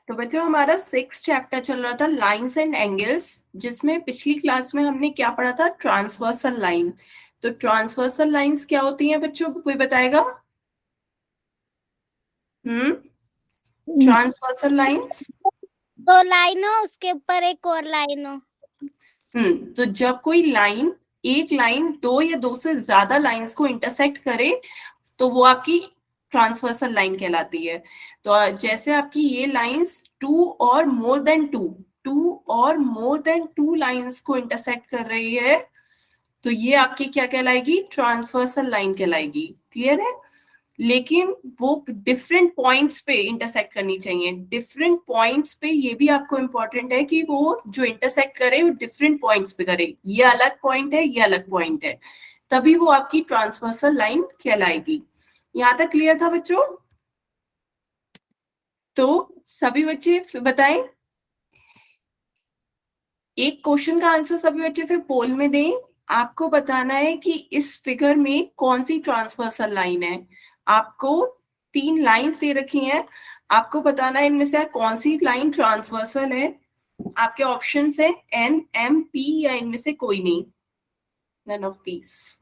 तो बच्चों हमारा 6th चैप्टर चल रहा था लाइंस एंड एंगल्स, जिसमें पिछली क्लास में हमने क्या पढ़ा था, ट्रांसवर्सल लाइन। तो ट्रांसवर्सल लाइंस क्या होती हैं बच्चों, कोई बताएगा? Transversal lines. दो लाइन हो, उसके ऊपर एक और लाइन हो। तो जब कोई लाइन, एक लाइन दो या दो से ज्यादा लाइंस को इंटरसेक्ट करे तो वो आपकी ट्रांसवर्सल लाइन कहलाती है। तो जैसे आपकी ये लाइंस टू और मोर देन टू लाइंस को इंटरसेक्ट कर रही है, तो ये आपकी क्या कहलाएगी, ट्रांसवर्सल लाइन कहलाएगी। क्लियर है? लेकिन वो डिफरेंट पॉइंट्स पे इंटरसेक्ट करनी चाहिए। डिफरेंट पॉइंट्स पे ये भी आपको इंपॉर्टेंट है कि वो जो इंटरसेक्ट करे वो डिफरेंट पॉइंट्स पे करे। ये अलग पॉइंट है, ये अलग पॉइंट है, तभी वो आपकी ट्रांसवर्सल लाइन कहलाएगी। यहां तक क्लियर था बच्चों? तो सभी बच्चे बताएं, एक क्वेश्चन का आंसर सभी बच्चे फिर पोल में दें। आपको बताना है कि इस फिगर में कौन सी ट्रांसवर्सल लाइन है। आपको 3 लाइंस दे रखी हैं, आपको बताना है इनमें से कौन सी लाइन ट्रांसवर्सल है। आपके ऑप्शंस है एन, एम, पी या इनमें से कोई नहीं, नन ऑफ दीज।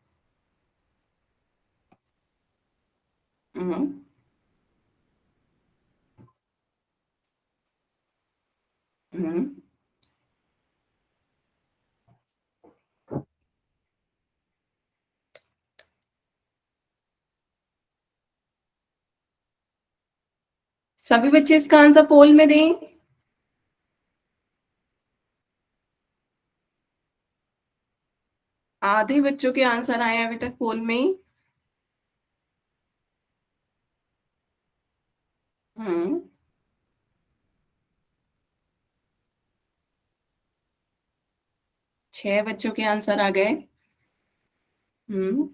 सभी बच्चे इसका आंसर पोल में दें। आधे बच्चों के आंसर आए अभी तक पोल में। हम्म 6 बच्चों के आंसर आ गए। हम्म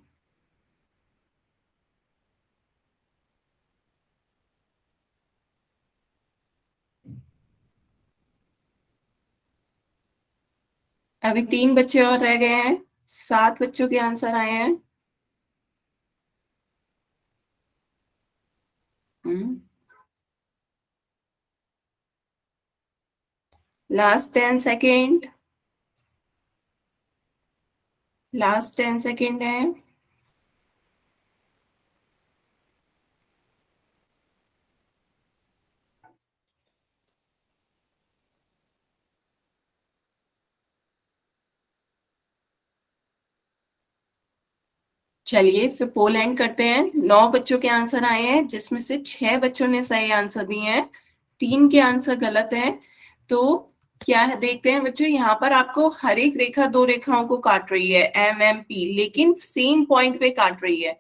अभी 3 बच्चे और रह गए हैं, 7 बच्चों के आंसर आए हैं। लास्ट 10 सेकेंड, लास्ट 10 सेकेंड है। चलिए फिर पोल एंड करते हैं। 9 बच्चों के आंसर आए हैं, जिसमें से 6 बच्चों ने सही आंसर दिए हैं, 3 के आंसर गलत हैं। तो क्या है देखते हैं बच्चों, यहाँ पर आपको हर एक रेखा 2 रेखाओं को काट रही है, एम, एम, पी, लेकिन सेम पॉइंट पे काट रही है।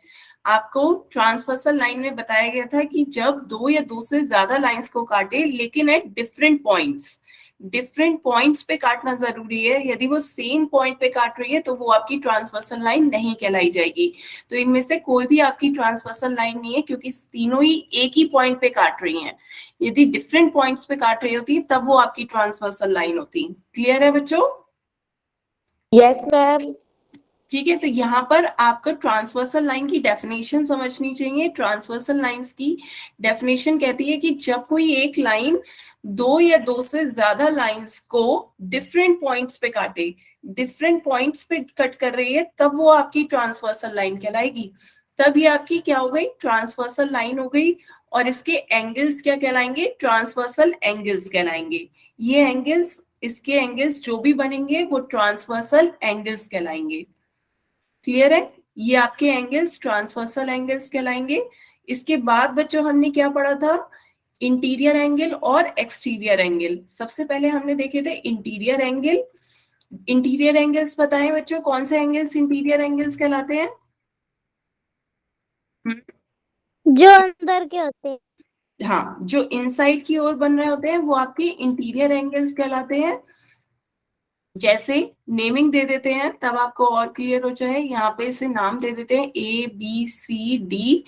आपको ट्रांसवर्सल लाइन में बताया गया था कि जब 2 या 2 से ज्यादा लाइंस को काटे लेकिन at different points, different points पे काटना जरूरी है। यदि वो सेम पॉइंट पे काट रही है तो वो आपकी ट्रांसवर्सल लाइन नहीं कहलाई जाएगी। तो इनमें से कोई भी आपकी ट्रांसवर्सल लाइन नहीं है, क्योंकि तीनों ही एक ही पॉइंट पे काट रही हैं। यदि डिफरेंट पॉइंट्स पे काट रही होती तब वो आपकी ट्रांसवर्सल लाइन होती। क्लियर है बच्चों? Yes ma'am. ठीक है, तो यहाँ पर आपको ट्रांसवर्सल लाइन की डेफिनेशन समझनी चाहिए। ट्रांसवर्सल लाइंस की डेफिनेशन कहती है कि जब कोई एक लाइन 2 या 2 से ज्यादा लाइंस को डिफरेंट पॉइंट्स पे काटे, डिफरेंट पॉइंट्स पे कट कर रही है, तब वो आपकी ट्रांसवर्सल लाइन कहलाएगी। तब ये आपकी क्या हो गई, ट्रांसवर्सल लाइन हो गई। और इसके एंगल्स क्या कहलाएंगे, ट्रांसवर्सल एंगल्स कहलाएंगे। ये एंगल्स, इसके एंगल्स जो भी बनेंगे वो ट्रांसवर्सल एंगल्स कहलाएंगे। क्लियर है? ये आपके एंगल्स ट्रांसवर्सल एंगल्स कहलाएंगे। इसके बाद बच्चों हमने क्या पढ़ा था, इंटीरियर एंगल और एक्सटीरियर एंगल। सबसे पहले हमने देखे थे इंटीरियर एंगल। इंटीरियर एंगल्स बताएं बच्चों, कौन से एंगल्स इंटीरियर एंगल्स कहलाते हैं? जो अंदर के होते हैं। हाँ, जो इनसाइड की ओर बन रहे होते हैं वो आपके इंटीरियर एंगल्स कहलाते हैं। जैसे नेमिंग दे देते हैं तब आपको और क्लियर हो जाए। यहाँ पे इसे नाम दे देते हैं ए, बी, सी, डी,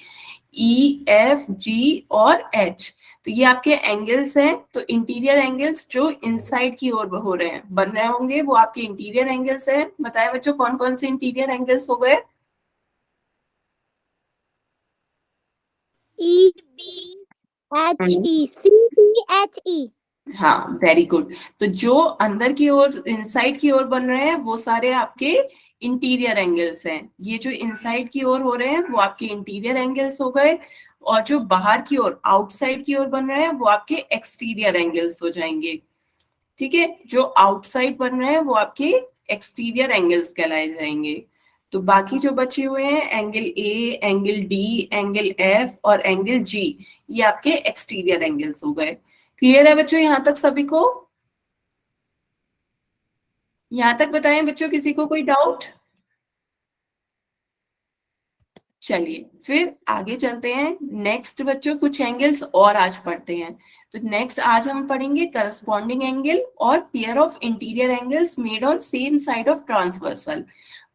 ई, एफ, जी और एच। तो ये आपके एंगल्स हैं। तो इंटीरियर एंगल्स जो इनसाइड की ओर हो रहे हैं, बन रहे होंगे, वो आपके इंटीरियर एंगल्स हैं। बताएं बच्चों कौन कौन से इंटीरियर एंगल्स हो गए? ई, बी, एच, ई, सी, डी CHE। हाँ, वेरी गुड। तो जो अंदर की ओर, इनसाइड की ओर बन रहे हैं वो सारे आपके इंटीरियर एंगल्स हैं। ये जो इनसाइड की ओर हो रहे हैं वो आपके इंटीरियर एंगल्स हो गए, और जो बाहर की ओर, आउटसाइड की ओर बन रहे हैं वो आपके एक्सटीरियर एंगल्स हो जाएंगे। ठीक है, जो आउटसाइड बन रहे हैं वो आपके एक्सटीरियर एंगल्स कहलाए जाएंगे। तो बाकी जो बचे हुए हैं, angle A, angle D, angle F और एंगल जी, ये आपके एक्सटीरियर एंगल्स हो गए। क्लियर है बच्चों यहां तक सभी को? यहां तक बताएं बच्चों, किसी को कोई डाउट? चलिए फिर आगे चलते हैं। नेक्स्ट बच्चों कुछ एंगल्स और आज पढ़ते हैं। तो नेक्स्ट आज हम पढ़ेंगे करस्पॉन्डिंग एंगल और pair of interior angles made on same side of transversal.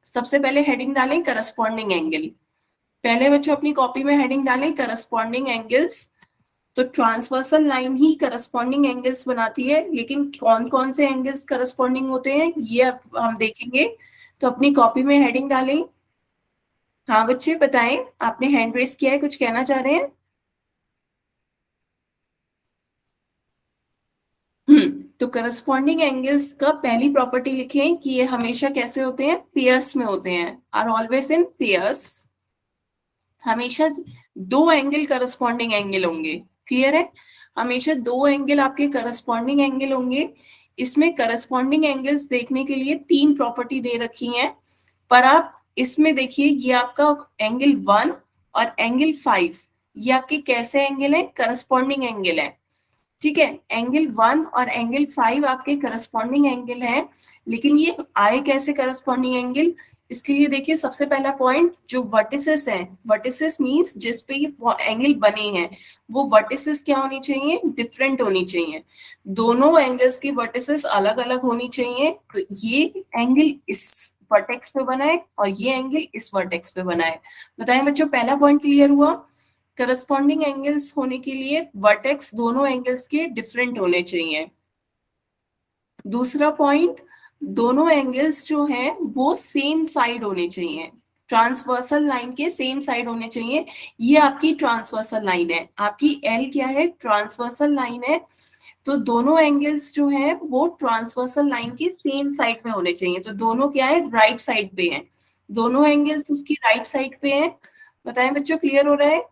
सबसे पहले हेडिंग डालें करस्पॉन्डिंग एंगल। पहले बच्चों अपनी कॉपी में हेडिंग डालें करस्पॉन्डिंग एंगल्स। तो ट्रांसवर्सल लाइन ही करस्पॉन्डिंग एंगल्स बनाती है, लेकिन कौन कौन से एंगल्स करस्पॉन्डिंग होते हैं ये अब हम देखेंगे। तो अपनी कॉपी में हेडिंग डालें। हाँ बच्चे बताएं, आपने हैंड रेस किया है, कुछ कहना चाह रहे हैं? तो करस्पॉन्डिंग एंगल्स का पहली प्रॉपर्टी लिखें कि ये हमेशा कैसे होते हैं, पेयर्स में होते हैं, आर ऑलवेज इन पेयर्स। हमेशा दो एंगल करस्पॉन्डिंग एंगल होंगे। क्लियर है? हमेशा दो एंगल आपके करस्पॉन्डिंग एंगल होंगे। इसमें करस्पॉन्डिंग एंगल्स देखने के लिए तीन प्रॉपर्टी दे रखी हैं, पर आप इसमें देखिए ये आपका एंगल 1 और एंगल 5, ये आपके कैसे एंगल है, करस्पॉन्डिंग एंगल है। ठीक है, एंगल 1 और एंगल 5 आपके करस्पॉन्डिंग एंगल है, लेकिन ये आए कैसे करस्पॉन्डिंग एंगल? इसके लिए देखिए सबसे पहला पॉइंट, जो वर्टिसेस हैं, वर्टिसेस मींस जिस पे ये एंगल बने हैं, वो वर्टिसेस क्या होनी चाहिए, डिफरेंट होनी चाहिए। दोनों एंगल्स की वर्टिसेस अलग अलग होनी चाहिए। तो ये एंगल इस वर्टेक्स पे बना है और ये एंगल इस वर्टेक्स पे बना है। बताएं बच्चों, पहला पॉइंट क्लियर हुआ? करस्पॉन्डिंग एंगल्स होने के लिए वर्टेक्स दोनों एंगल्स के डिफरेंट होने चाहिए। दूसरा पॉइंट, दोनों एंगल्स जो हैं वो सेम साइड होने चाहिए, ट्रांसवर्सल लाइन के सेम साइड होने चाहिए। ये आपकी ट्रांसवर्सल लाइन है, आपकी एल क्या है, ट्रांसवर्सल लाइन है। तो दोनों एंगल्स जो हैं वो ट्रांसवर्सल लाइन की सेम साइड में होने चाहिए। तो दोनों क्या है, राइट साइड पे हैं, दोनों एंगल्स उसकी राइट साइड पे हैं। बताएं बच्चों, क्लियर हो रहा है?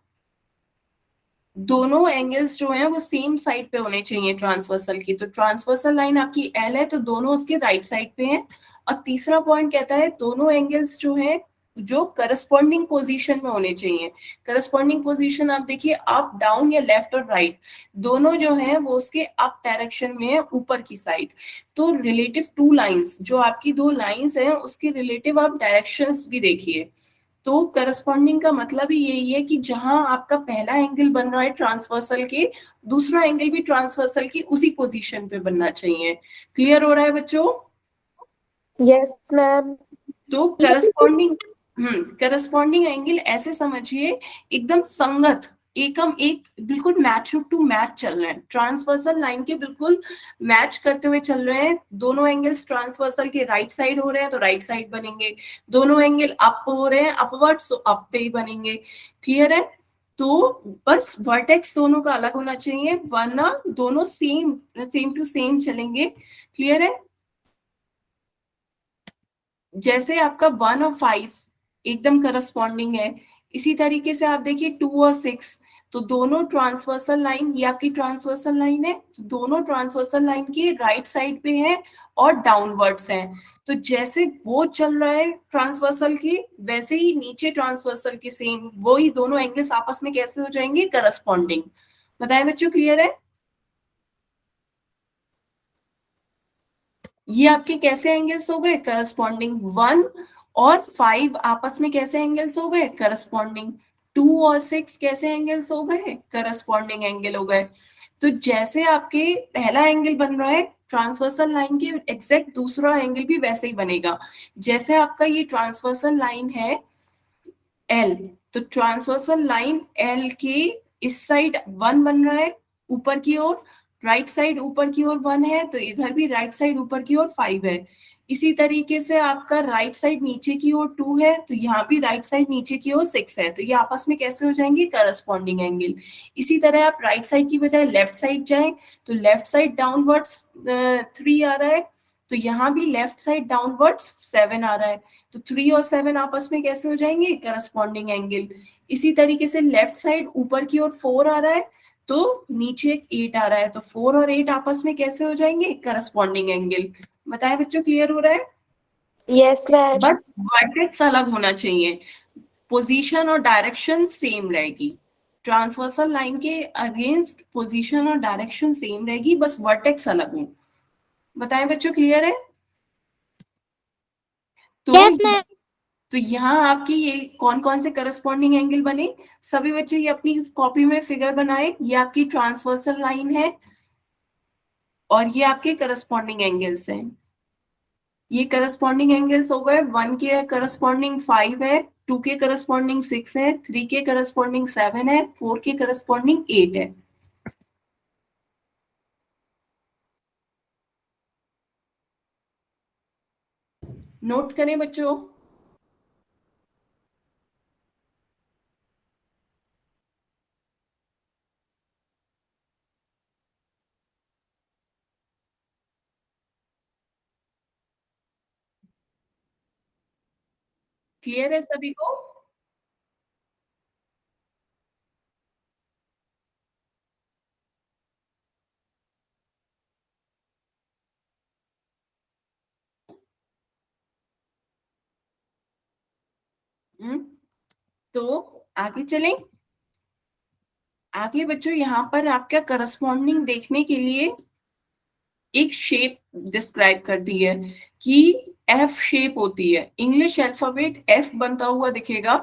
दोनों एंगल्स जो हैं वो सेम साइड पे होने चाहिए ट्रांसवर्सल की। तो ट्रांसवर्सल लाइन आपकी एल है, तो दोनों उसके राइट साइड पे हैं। और तीसरा पॉइंट कहता है दोनों एंगल्स जो हैं जो करस्पॉन्डिंग पोजीशन में होने चाहिए। करस्पॉन्डिंग पोजीशन आप देखिए, अप, डाउन या लेफ्ट और राइट, दोनों जो है वो उसके अप डायरेक्शन में है, ऊपर की साइड। तो रिलेटिव टू लाइंस, जो आपकी दो लाइंस हैं उसके रिलेटिव आप डायरेक्शंस भी देखिए। तो करस्पॉन्डिंग का मतलब ही यही है कि जहां आपका पहला एंगल बन रहा है ट्रांसवर्सल के, दूसरा एंगल भी ट्रांसवर्सल की उसी पोजीशन पे बनना चाहिए। क्लियर हो रहा है बच्चों? Yes, ma'am. तो करस्पॉन्डिंग एंगल ऐसे समझिए, एकदम संगत, एकम एक, बिल्कुल मैच टू मैच चल रहे हैं, ट्रांसवर्सल लाइन के बिल्कुल मैच करते हुए चल रहे हैं। दोनों एंगल्स ट्रांसवर्सल के राइट साइड हो रहे हैं तो राइट साइड बनेंगे, दोनों एंगल अप हो रहे हैं अपवर्ड्स तो अप पे ही बनेंगे। क्लियर है? तो बस वर्टेक्स दोनों का अलग होना चाहिए, वरना दोनों सेम सेम टू सेम चलेंगे। क्लियर है? जैसे आपका 1 और 5 एकदम करस्पॉन्डिंग है, इसी तरीके से आप देखिए 2 और 6, तो दोनों ट्रांसवर्सल लाइन, ये आपकी ट्रांसवर्सल लाइन है, तो दोनों ट्रांसवर्सल लाइन की राइट साइड पे है और डाउनवर्ड्स हैं। तो जैसे वो चल रहा है ट्रांसवर्सल की, वैसे ही नीचे ट्रांसवर्सल की सेम वही दोनों एंगल्स आपस में कैसे हो जाएंगे, करस्पॉन्डिंग। बताएं बच्चों, क्लियर है? ये आपके कैसे एंगल्स हो गए, करस्पॉन्डिंग। 1 और 5 आपस में कैसे एंगल्स हो गए, करस्पॉन्डिंग। 2 और 6 कैसे एंगल्स हो गए, करस्पॉन्डिंग एंगल हो गए। तो जैसे आपके पहला एंगल बन रहा है ट्रांसवर्सल लाइन के एग्जैक्ट, दूसरा एंगल भी वैसे ही बनेगा। जैसे आपका ये ट्रांसवर्सल लाइन है एल, तो ट्रांसवर्सल लाइन एल के इस साइड 1 बन रहा है ऊपर की ओर, राइट साइड ऊपर की ओर 1 है, तो इधर भी राइट साइड ऊपर की ओर 5 है। इसी तरीके से आपका राइट साइड नीचे की ओर 2 है, तो यहाँ भी राइट साइड नीचे की ओर 6 है, तो ये आपस में कैसे हो जाएंगे, करस्पॉन्डिंग एंगल। इसी तरह आप राइट साइड की बजाय लेफ्ट साइड जाएं, तो लेफ्ट साइड डाउनवर्ड्स 3 आ रहा है, तो यहाँ भी लेफ्ट साइड डाउनवर्ड्स 7 आ रहा है, तो 3 और 7 आपस में कैसे हो जाएंगे, करस्पॉन्डिंग एंगल। इसी तरीके से लेफ्ट साइड ऊपर की ओर 4 आ रहा है, तो नीचे 8 आ रहा है, तो 4 और 8 आपस में कैसे हो जाएंगे, करस्पॉन्डिंग एंगल। बताएं बच्चों, क्लियर हो रहा है? Yes, ma'am. बस वर्टेक्स अलग होना चाहिए, पोजीशन और डायरेक्शन सेम रहेगी। ट्रांसवर्सल लाइन के अगेंस्ट पोजीशन और डायरेक्शन सेम रहेगी, बस वर्टेक्स अलग हो। बताएं बच्चों, क्लियर है? तो यस मैम। तो यहाँ आपकी ये कौन कौन से करस्पॉन्डिंग एंगल बने, सभी बच्चे ये अपनी कॉपी में फिगर बनाए। ये आपकी ट्रांसवर्सल लाइन है और ये आपके करस्पॉन्डिंग एंगल्स हैं। ये करस्पॉन्डिंग एंगल्स हो गए, 1 के करस्पॉन्डिंग 5 है, 2 के करस्पॉन्डिंग 6 है, 3 के करस्पॉन्डिंग 7 है, 4 के करस्पॉन्डिंग 8 है। नोट करें बच्चों। क्लियर है सभी को? हम्म, तो आगे चलें। आगे बच्चों यहाँ पर आपका करस्पॉन्डिंग देखने के लिए एक शेप डिस्क्राइब कर दी है कि एफ शेप होती है, इंग्लिश अल्फाबेट एफ बनता हुआ दिखेगा।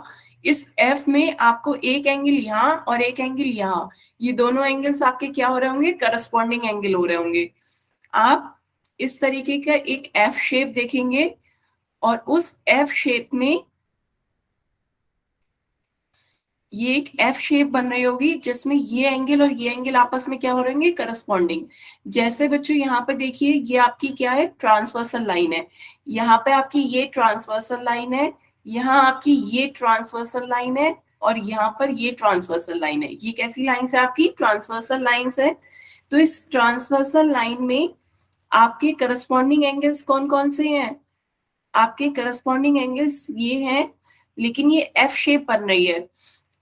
इस एफ में आपको एक एंगल यहाँ और एक एंगल यहाँ, ये दोनों एंगल्स आपके क्या हो रहे होंगे, करस्पॉन्डिंग एंगल हो रहे होंगे। आप इस तरीके का एक एफ शेप देखेंगे और उस एफ शेप में ये एक एफ शेप बन रही होगी जिसमें ये एंगल और ये एंगल आपस में क्या हो रहेंगे, करस्पॉन्डिंग। जैसे बच्चों यहाँ पे देखिए, ये आपकी क्या है, ट्रांसवर्सल लाइन है। यहाँ पे आपकी ये ट्रांसवर्सल लाइन है, यहाँ आपकी ये ट्रांसवर्सल लाइन है, और यहाँ पर ये ट्रांसवर्सल लाइन है। ये कैसी लाइन है, आपकी ट्रांसवर्सल लाइन है। तो इस ट्रांसवर्सल लाइन में आपके करस्पॉन्डिंग एंगल्स कौन कौन से हैं, आपके करस्पॉन्डिंग एंगल्स ये हैं, लेकिन ये एफ शेप बन रही है।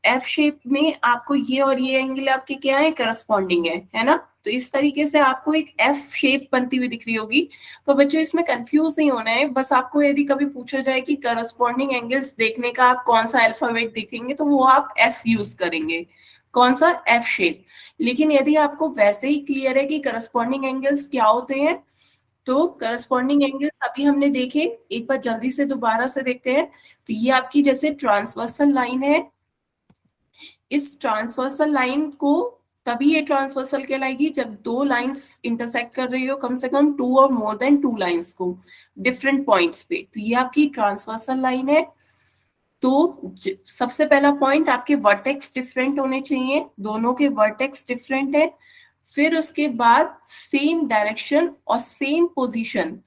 एफ शेप में आपको ये और ये एंगल आपके क्या है, करस्पॉन्डिंग है ना। तो इस तरीके से आपको एक एफ शेप बनती हुई दिख रही होगी। पर बच्चों इसमें कंफ्यूज नहीं होना है, बस आपको यदि कभी पूछा जाए कि करस्पॉन्डिंग एंगल्स देखने का आप कौन सा अल्फाबेट देखेंगे, तो वो आप एफ यूज करेंगे, कौन सा, एफ शेप। लेकिन यदि आपको वैसे ही क्लियर है कि करस्पॉन्डिंग एंगल्स क्या होते हैं, तो करस्पॉन्डिंग एंगल्स अभी हमने देखे, एक बार जल्दी से दोबारा से देखते हैं। तो ये आपकी जैसे ट्रांसवर्सल लाइन है, इस ट्रांसवर्सल लाइन को तभी ये ट्रांसवर्सल कहलाएगी जब दो लाइंस इंटरसेक्ट कर रही हो, कम से कम 2 और मोर देन 2 लाइंस को डिफरेंट पॉइंट्स पे। तो ये आपकी ट्रांसवर्सल लाइन है। तो सबसे पहला पॉइंट, आपके वर्टेक्स डिफरेंट होने चाहिए, दोनों के वर्टेक्स डिफरेंट है। फिर उसके बाद सेम डायरेक्शन और सेम पोजीशन,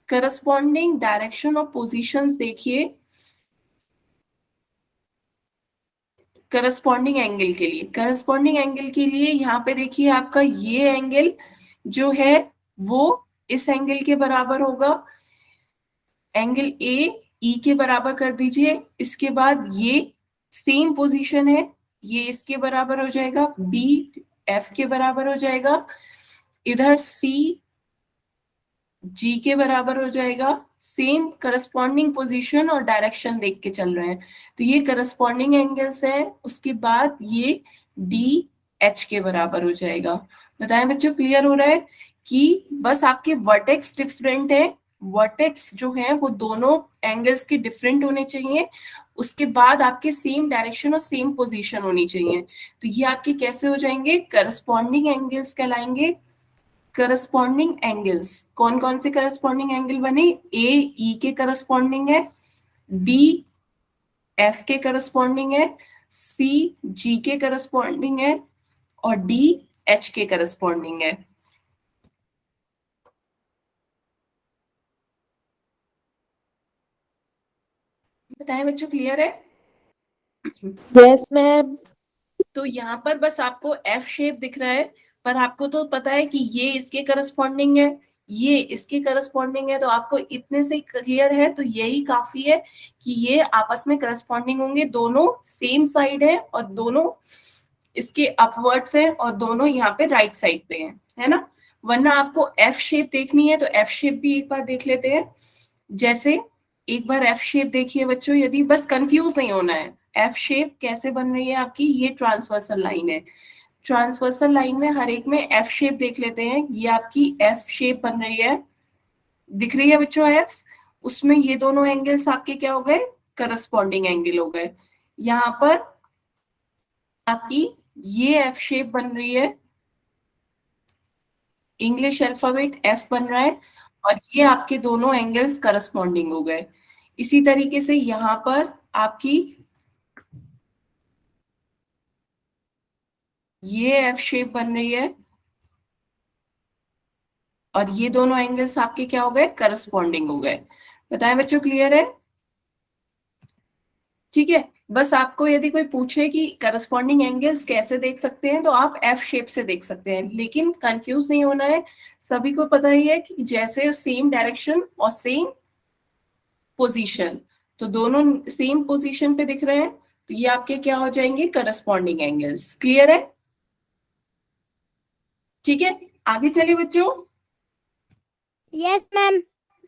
करस्पॉन्डिंग डायरेक्शन और पोजीशंस देखिए करस्पॉन्डिंग एंगल के लिए। करस्पॉन्डिंग एंगल के लिए यहाँ पे देखिए, आपका ये एंगल जो है वो इस एंगल के बराबर होगा। एंगल ए ई के बराबर कर दीजिए। इसके बाद ये सेम पोजीशन है, ये इसके बराबर हो जाएगा, बी एफ के बराबर हो जाएगा, इधर सी जी के बराबर हो जाएगा। सेम करस्पॉन्डिंग पोजीशन और डायरेक्शन देख के चल रहे हैं, तो ये करस्पॉन्डिंग एंगल्स है। उसके बाद ये डी एच के बराबर हो जाएगा। बताएं बच्चों, क्लियर हो रहा है कि बस आपके वर्टेक्स डिफरेंट है, वर्टेक्स जो है वो दोनों एंगल्स के डिफरेंट होने चाहिए। उसके बाद आपके सेम डायरेक्शन और सेम पोजीशन होनी चाहिए। तो ये आपके कैसे हो जाएंगे, करस्पॉन्डिंग एंगल्स कहलाएंगे। करस्पॉन्डिंग एंगल्स कौन कौन से करस्पॉन्डिंग एंगल बने, ए ई के करस्पॉन्डिंग है, बी एफ के करस्पॉन्डिंग है, सी जी के करस्पॉन्डिंग है, और डी एच के करस्पॉन्डिंग है। बताएं बच्चों, क्लियर है? Yes ma'am. तो यहाँ पर बस आपको एफ शेप दिख रहा है, पर आपको तो पता है कि ये इसके करस्पॉन्डिंग है, ये इसके करस्पॉन्डिंग है, तो आपको इतने से क्लियर है, तो यही काफी है कि ये आपस में करस्पॉन्डिंग होंगे, दोनों सेम साइड है और दोनों इसके अपवर्ड्स हैं और दोनों यहाँ पे राइट साइड पे हैं, है ना? वरना आपको एफ शेप देखनी है तो एफ शेप भी एक बार देख लेते हैं। जैसे एक बार एफ शेप देखिए बच्चों, यदि बस कंफ्यूज नहीं होना है, एफ शेप कैसे बन रही है आपकी, ये ट्रांसवर्सल लाइन है। ट्रांसवर्सल लाइन में हर एक में एफ शेप देख लेते हैं, ये आपकी एफ शेप बन रही है, दिख रही है बच्चों एफ? उसमें ये दोनों एंगल्स आपके क्या हो गए, करस्पॉन्डिंग एंगल हो गए। यहाँ पर आपकी ये एफ शेप बन रही है, इंग्लिश अल्फाबेट एफ बन रहा है, और ये आपके दोनों एंगल्स करस्पॉन्डिंग हो गए। इसी तरीके से यहाँ पर आपकी ये एफ शेप बन रही है और ये दोनों एंगल्स आपके क्या हो गए, करस्पॉन्डिंग हो गए। बताएं बच्चों, क्लियर है? ठीक है, बस आपको यदि कोई पूछे कि करस्पॉन्डिंग एंगल्स कैसे देख सकते हैं, तो आप एफ शेप से देख सकते हैं, लेकिन कंफ्यूज नहीं होना है। सभी को पता ही है कि जैसे सेम डायरेक्शन और सेम पोजीशन, तो दोनों सेम पोजीशन पे दिख रहे हैं, तो ये आपके क्या हो जाएंगे, करस्पॉन्डिंग एंगल्स। क्लियर है? ठीक है, आगे चलिए बच्चों। Yes ma'am.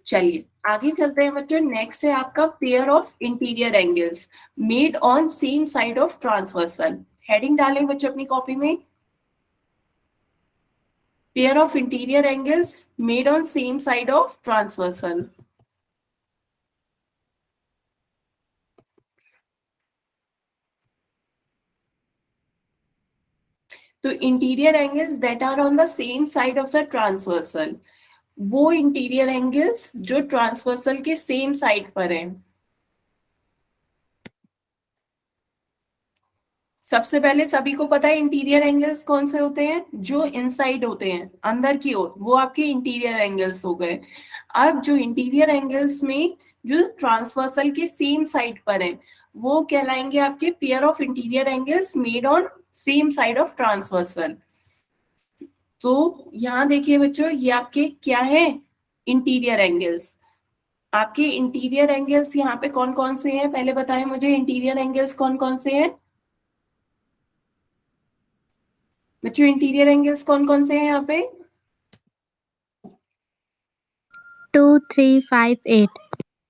चलिए आगे चलते हैं बच्चों। नेक्स्ट है आपका pair of interior angles made on same side of transversal. Heading डालें बच्चों अपनी कॉपी में, pair of interior angles made on same side of transversal. तो interior angles that are on the same side of the transversal, वो interior angles जो transversal के same side पर हैं। सबसे पहले सभी को पता है इंटीरियर एंगल्स कौन से होते हैं, जो इनसाइड होते हैं, अंदर की ओर, वो आपके इंटीरियर एंगल्स हो गए। अब जो इंटीरियर एंगल्स में जो ट्रांसवर्सल के सेम साइड पर हैं, वो कहलाएंगे आपके pair of interior angles made on same side of transversal. तो यहाँ देखिए बच्चों, ये आपके क्या है, इंटीरियर एंगल्स। आपके इंटीरियर एंगल्स यहाँ पे कौन कौन से हैं, पहले बताएं मुझे, इंटीरियर एंगल्स कौन कौन से हैं बच्चों? इंटीरियर एंगल्स कौन कौन से हैं यहाँ पे? 2, 3, 5, 8।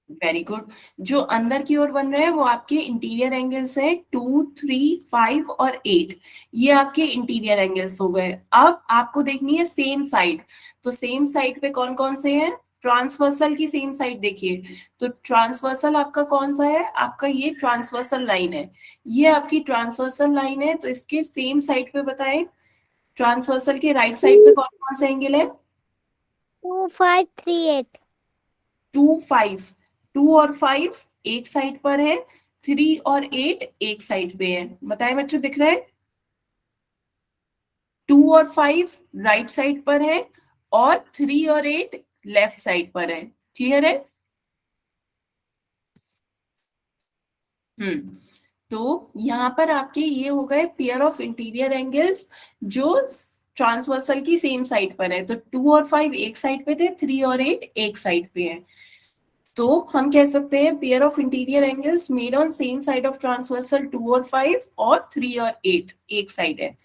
Very good. जो अंदर की ओर बन रहे हैं वो आपके इंटीरियर एंगल्स हैं, 2, 3, 5 और 8, ये आपके इंटीरियर एंगल्स हो गए। अब आपको देखनी है सेम साइड, तो सेम साइड पे कौन कौन से हैं, ट्रांसवर्सल की सेम साइड देखिए। तो ट्रांसवर्सल आपका कौन सा है, आपका ये ट्रांसवर्सल लाइन है, ये आपकी ट्रांसवर्सल लाइन है, तो इसके सेम साइड पे बताएं, ट्रांसवर्सल के राइट साइड पे कौन कौन सा एंगल है? 2, 5, 3, 8। 2, 5, 2 और 5 एक साइड पर है, 3 और 8 एक साइड पे है। बताएं बच्चों, दिख रहा है? 2 और 5 राइट साइड पर है और 3 और 8 लेफ्ट साइड पर है। क्लियर है? हम्म। तो यहाँ पर आपके ये हो गए पेयर ऑफ इंटीरियर एंगल्स जो ट्रांसवर्सल की सेम साइड पर है। तो 2 और 5 एक साइड पे थे, 3 और 8 एक साइड पे है। तो हम कह सकते हैं pair of interior angles made on same side of transversal 2 और 5 और 3 और 8 एक साइड है।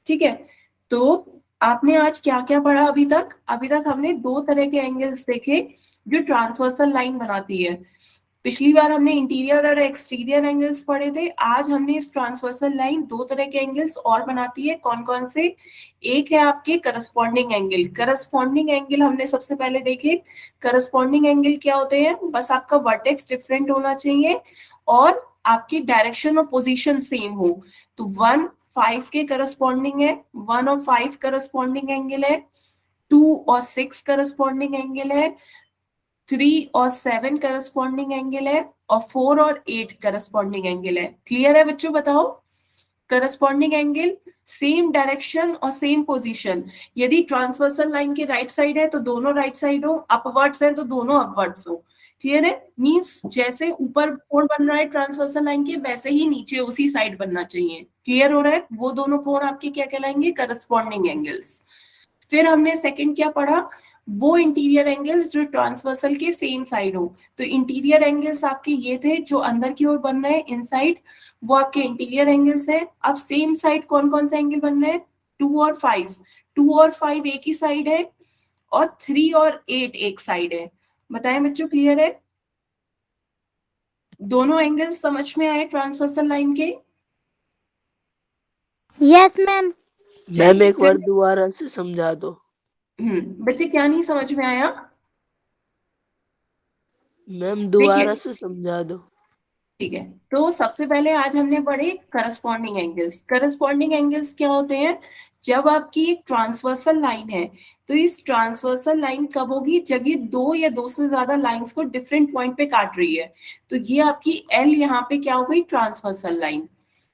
ठीक है, तो आपने आज क्या क्या पढ़ा अभी तक? अभी तक हमने दो तरह के एंगल्स देखे जो ट्रांसवर्सल लाइन बनाती है। पिछली बार हमने इंटीरियर और एक्सटीरियर एंगल्स पढ़े थे, आज हमने इस ट्रांसवर्सल लाइन दो तरह के एंगल्स और बनाती है। कौन कौन से? एक है आपके करस्पॉन्डिंग एंगल। करस्पॉन्डिंग एंगल हमने सबसे पहले देखे। करस्पॉन्डिंग एंगल क्या होते हैं, बस आपका वर्टेक्स डिफरेंट होना चाहिए और आपकी डायरेक्शन और पोजीशन सेम हो। तो 1, 5 के करस्पॉन्डिंग है, 1 और 5 करस्पॉन्डिंग एंगल है, 2 और 6 करस्पॉन्डिंग एंगल है, 3 और 7 करस्पॉन्डिंग एंगल है और 4 और 8 करस्पॉन्डिंग एंगल है। क्लियर है बच्चों? बताओ, करस्पॉन्डिंग एंगल सेम डायरेक्शन और सेम पोजीशन। यदि ट्रांसवर्सल लाइन की राइट साइड है तो दोनों राइट साइड हो, अपवर्ड्स है तो दोनों अपवर्ड्स हो। क्लियर है? मींस जैसे ऊपर कोण बन रहा है ट्रांसवर्सल लाइन के, वैसे ही नीचे उसी साइड बनना चाहिए। क्लियर हो रहा है? वो दोनों कोण आपके क्या कहलाएंगे? Corresponding angles. फिर हमने सेकंड क्या पढ़ा? वो इंटीरियर एंगल्स जो ट्रांसवर्सल के सेम साइड हो। तो इंटीरियर एंगल्स आपके ये थे जो अंदर की ओर बन रहे हैं, इनसाइड, वो आपके इंटीरियर एंगल्स हैं। अब सेम साइड कौन कौन से एंगल बन रहे हैं? 2 और 5। 2 और 5 एक ही साइड है, और 3 और 8 एक साइड है। बताएं बच्चों, क्लियर है? दोनों एंगल्स समझ में आए ट्रांसवर्सल लाइन के? Yes ma'am. मैम चलिए एक फिर। बार दोबारा से समझा दो। बच्चे क्या नहीं समझ में आया? मैम देखिए, दोबारा से समझा दो। ठीक है, तो सबसे पहले आज हमने पढ़े करस्पॉन्डिंग एंगल्स। करस्पॉन्डिंग एंगल्स क्या होते हैं? जब आपकी एक ट्रांसवर्सल लाइन है, तो इस ट्रांसवर्सल लाइन कब होगी? जब ये दो या दो से ज्यादा लाइंस को डिफरेंट पॉइंट पे काट रही है। तो ये आपकी एल यहाँ पे क्या हो गई? Transversal line.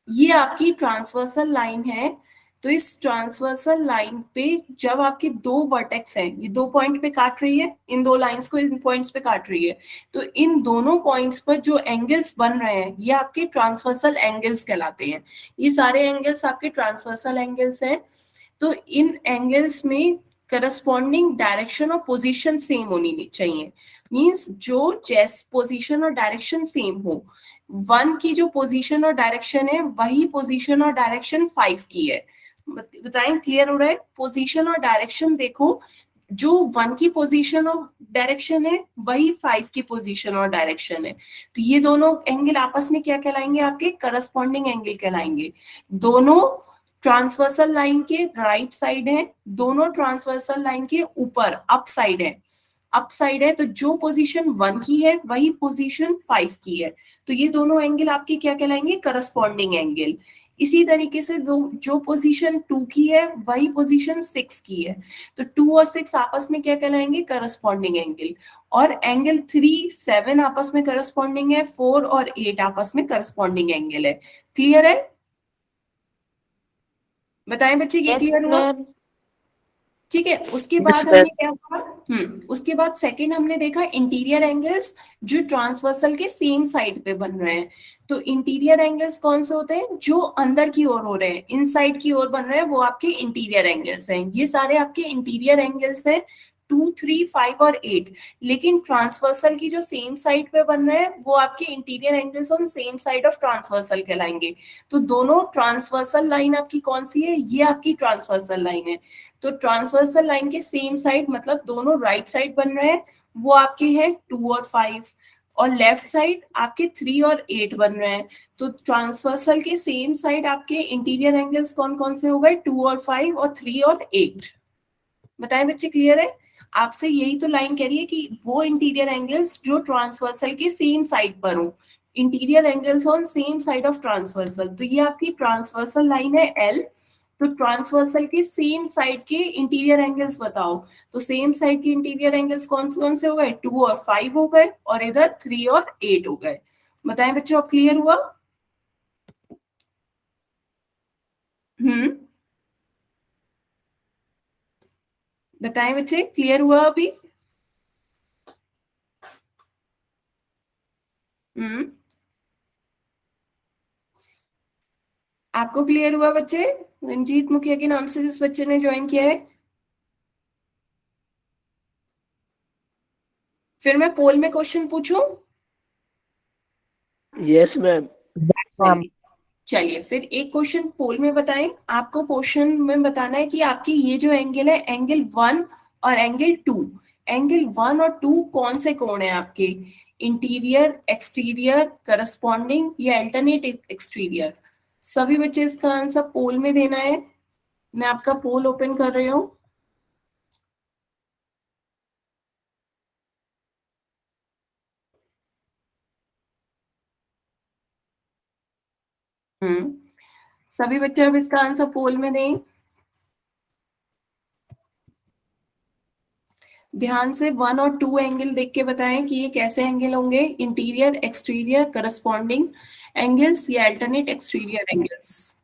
ये आपकी ट्रांसवर्सल लाइन है। तो इस ट्रांसवर्सल लाइन पे जब आपके दो वर्टेक्स हैं, ये दो पॉइंट पे काट रही है, इन दो लाइंस को इन पॉइंट्स पे काट रही है, तो इन दोनों पॉइंट्स पर जो एंगल्स बन रहे हैं, ये आपके ट्रांसवर्सल एंगल्स कहलाते हैं। ये सारे एंगल्स आपके ट्रांसवर्सल एंगल्स हैं। तो इन एंगल्स में करस्पॉन्डिंग डायरेक्शन और पोजीशन सेम होनी चाहिए। मींस जो जैस पोजीशन और डायरेक्शन सेम हो। 1 की जो पोजीशन और डायरेक्शन है, वही पोजीशन और डायरेक्शन 5 की है। बताएं, क्लियर हो रहा है? पोजीशन और डायरेक्शन देखो, जो 1 की पोजीशन और डायरेक्शन है, वही 5 की पोजीशन और डायरेक्शन है। तो ये दोनों एंगल आपस में क्या कहलाएंगे? आपके करस्पॉन्डिंग एंगल कहलाएंगे। दोनों ट्रांसवर्सल लाइन के राइट साइड है, दोनों ट्रांसवर्सल लाइन के ऊपर अप साइड है। अप साइड है, तो जो पोजीशन 1 की है, वही पोजीशन 5 की है। तो ये दोनों एंगल आपके क्या कहलाएंगे? Corresponding angle. इसी तरीके से जो जो पोजीशन 2 की है, वही पोजीशन 6 की है। तो 2 और 6 आपस में क्या कहलाएंगे? Corresponding angle. और एंगल 3, 7 आपस में करस्पॉन्डिंग है, 4 और 8 आपस में करस्पॉन्डिंग एंगल है। क्लियर है? बताएं बच्चे, ये यस क्लियर हुआ? मैम। ठीक है, उसके यस बाद मैम। हमने क्या पढ़ा? उसके बाद सेकंड हमने देखा इंटीरियर एंगल्स जो ट्रांसवर्सल के सेम साइड पे बन रहे हैं। तो इंटीरियर एंगल्स कौन से होते हैं? जो अंदर की ओर हो रहे हैं, इनसाइड की ओर बन रहे हैं, वो आपके इंटीरियर एंगल्स हैं। ये सारे आपके इंटीरियर एंगल्स हैं, 2, 3, 5 और 8। लेकिन ट्रांसवर्सल की जो सेम साइड पे बन रहे हैं, वो आपके interior angles on same side of transversal कहलाएंगे। तो दोनों ट्रांसवर्सल लाइन आपकी कौन सी है? ये आपकी ट्रांसवर्सल लाइन है। तो ट्रांसवर्सल लाइन के सेम साइड मतलब दोनों राइट साइड बन रहे हैं, वो आपके हैं 2 और 5। और लेफ्ट साइड आपके 3 और 8 बन रहे हैं। तो ट्रांसवर्सल के सेम साइड आपके इंटीरियर एंगल्स कौन कौन से हो गए? 2 और 5 और 3 और 8। बताएं बच्चे, क्लियर है? आपसे यही तो लाइन कह रही है कि वो इंटीरियर एंगल्स जो ट्रांसवर्सल के सेम साइड पर हो। Interior angles on same side of transversal. तो ये आपकी ट्रांसवर्सल लाइन है एल। तो ट्रांसवर्सल के सेम साइड के इंटीरियर एंगल्स बताओ। तो सेम साइड के इंटीरियर एंगल्स कौन कौन से हो गए? 2 और 5 हो गए, और इधर 3 और 8 हो गए। बताएं बच्चों, अब क्लियर हुआ? हम्म बताएं बच्चे, क्लियर हुआ अभी? हम्म आपको क्लियर हुआ बच्चे? रंजीत मुखिया के नाम से जिस बच्चे ने ज्वाइन किया है। फिर मैं पोल में क्वेश्चन पूछूं? Yes ma'am. मैम। चलिए, चलिए फिर एक क्वेश्चन पोल में बताएं। आपको क्वेश्चन में बताना है कि आपकी ये जो एंगल है, एंगल 1 और एंगल 2, एंगल 1 और 2 कौन से कोण है आपके? इंटीरियर, एक्सटीरियर, करस्पॉन्डिंग या अल्टरनेट एक्सटीरियर? सभी बच्चे इसका आंसर पोल में देना है। मैं आपका पोल ओपन कर रही हूँ। हम्म सभी बच्चे अब इसका आंसर पोल में दें। ध्यान से 1 और 2 एंगल देख के बताएं कि ये कैसे एंगल होंगे? इंटीरियर, एक्सटीरियर, करस्पॉन्डिंग एंगल्स या अल्टरनेट एक्सटीरियर एंगल्स?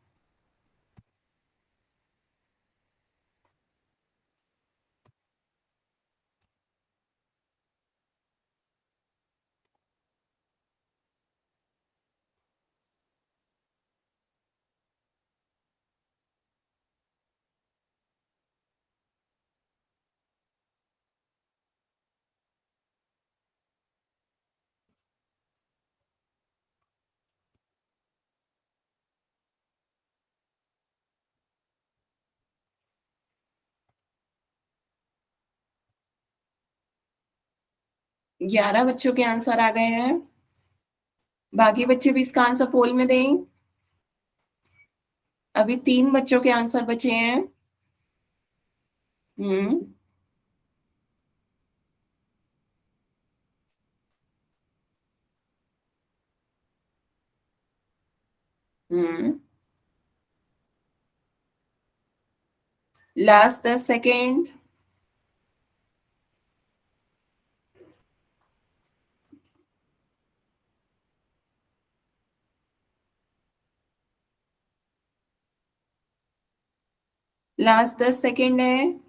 11 बच्चों के आंसर आ गए हैं। बाकी बच्चे भी इसका आंसर पोल में दें। अभी 3 बच्चों के आंसर बचे हैं। हम्म। हम्म। Last 10 second. लास्ट 10 सेकेंड है।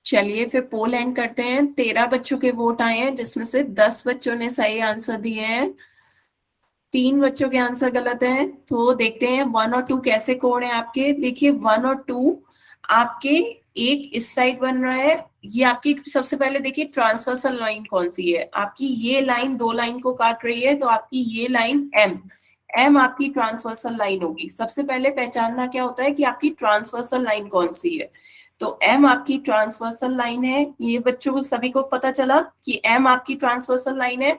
चलिए फिर पोल एंड करते हैं। 13 बच्चों के वोट आए हैं जिसमें से 10 बच्चों ने सही आंसर दिए हैं, 3 बच्चों के आंसर गलत हैं। तो देखते हैं 1 और 2 कैसे कोण है आपके। देखिए 1 और 2 आपके एक इस साइड बन रहा है। ये आपकी सबसे पहले देखिए ट्रांसवर्सल लाइन कौन सी है आपकी। ये लाइन दो लाइन को काट रही है, तो आपकी ये लाइन एम, एम आपकी ट्रांसवर्सल लाइन होगी। सबसे पहले पहचानना क्या होता है कि आपकी ट्रांसवर्सल लाइन कौन सी है। तो एम आपकी ट्रांसवर्सल लाइन है। ये बच्चों को सभी को पता चला कि एम आपकी ट्रांसवर्सल लाइन है।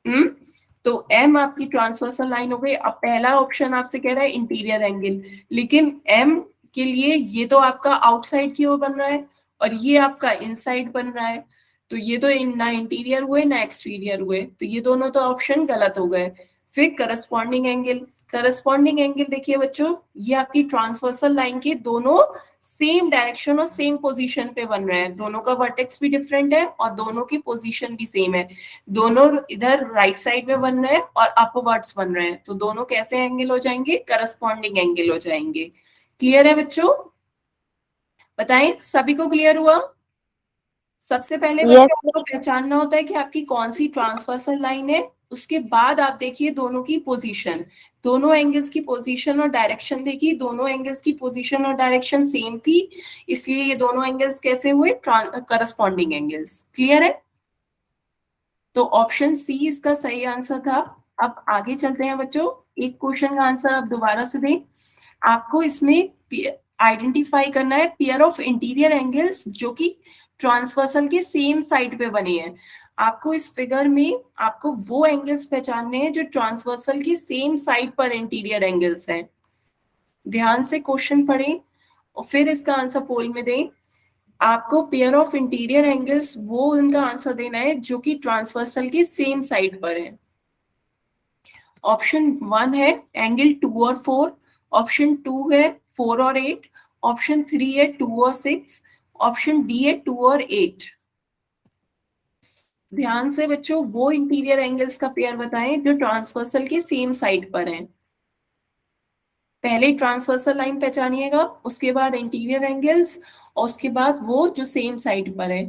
हम्म। तो एम आपकी ट्रांसवर्सल लाइन हो गई। अब पहला ऑप्शन आपसे कह रहा है इंटीरियर एंगल, लेकिन एम के लिए ये तो आपका आउटसाइड की ओर बन रहा है और ये आपका इनसाइड बन रहा है। तो ये तो ना इंटीरियर हुए ना एक्सटीरियर हुए, तो ये दोनों तो ऑप्शन गलत हो गए। फिर करस्पॉन्डिंग एंगल, करस्पॉन्डिंग एंगल देखिए बच्चों, ये आपकी ट्रांसवर्सल लाइन के दोनों सेम डायरेक्शन और सेम पोजीशन पे बन रहे हैं। दोनों का वर्टेक्स भी डिफरेंट है और दोनों की पोजीशन भी सेम है। दोनों इधर राइट साइड में बन रहे हैं और अपवर्ड्स बन रहे हैं, तो दोनों कैसे एंगल हो जाएंगे, करस्पॉन्डिंग एंगल हो जाएंगे। क्लियर है बच्चों? बताएं सभी को क्लियर हुआ? सबसे पहले यस बच्चों आपको पहचानना होता है कि आपकी कौन सी ट्रांसवर्सल लाइन है। उसके बाद आप देखिए दोनों की पोजीशन, दोनों एंगल्स की पोजीशन और डायरेक्शन देखिए। दोनों एंगल्स की पोजीशन और डायरेक्शन सेम थी, इसलिए ये दोनों एंगल्स कैसे हुए, करस्पॉन्डिंग एंगल्स। क्लियर है? तो ऑप्शन सी इसका सही आंसर था। अब आगे चलते हैं बच्चों, एक क्वेश्चन का आंसर आप दोबारा से दें। आपको इसमें आइडेंटिफाई करना है पेयर ऑफ इंटीरियर एंगल्स जो कि ट्रांसवर्सल के सेम साइड पे बने हैं। आपको इस फिगर में आपको वो एंगल्स पहचानने हैं जो ट्रांसवर्सल की सेम साइड पर इंटीरियर एंगल्स हैं। ध्यान से क्वेश्चन पढ़ें और फिर इसका आंसर पोल में दें। आपको पेयर ऑफ इंटीरियर एंगल्स वो उनका आंसर देना है जो कि ट्रांसवर्सल की सेम साइड पर है। ऑप्शन 1 है एंगल 2 और 4, ऑप्शन 2 है 4 और 8, ऑप्शन 3 है 2 और 6, ऑप्शन डी है 2 और 8। ध्यान से बच्चों वो इंटीरियर एंगल्स का पेयर बताएं जो ट्रांसवर्सल की सेम साइड पर हैं। पहले ट्रांसवर्सल लाइन पहचानिएगा, उसके बाद इंटीरियर एंगल्स और उसके बाद वो जो सेम साइड पर है।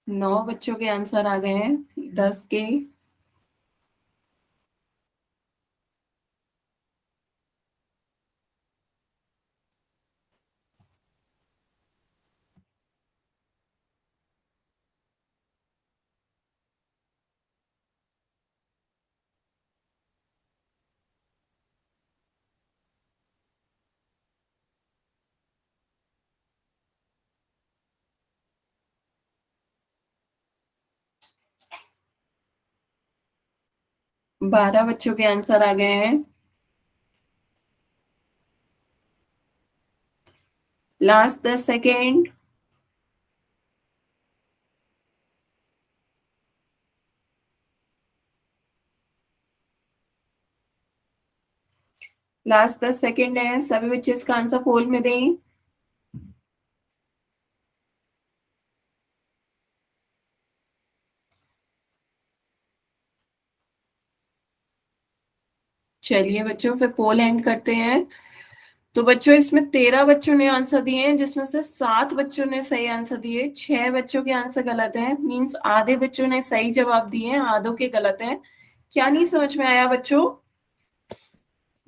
नौ बच्चों के आंसर आ गए हैं 10 के। बारह बच्चों के आंसर आ गए हैं। Last 10 second. लास्ट 10 सेकेंड है, सभी बच्चे इसका आंसर पोल में दें। चलिए बच्चों, फिर पोल एंड करते हैं। तो बच्चों, इसमें 13 बच्चों ने आंसर दिए हैं, जिसमें से 7 बच्चों ने सही आंसर दिए, 6 बच्चों के आंसर गलत हैं। मींस आधे बच्चों ने सही जवाब दिए हैं, आधों के गलत हैं। क्या नहीं समझ में आया बच्चों?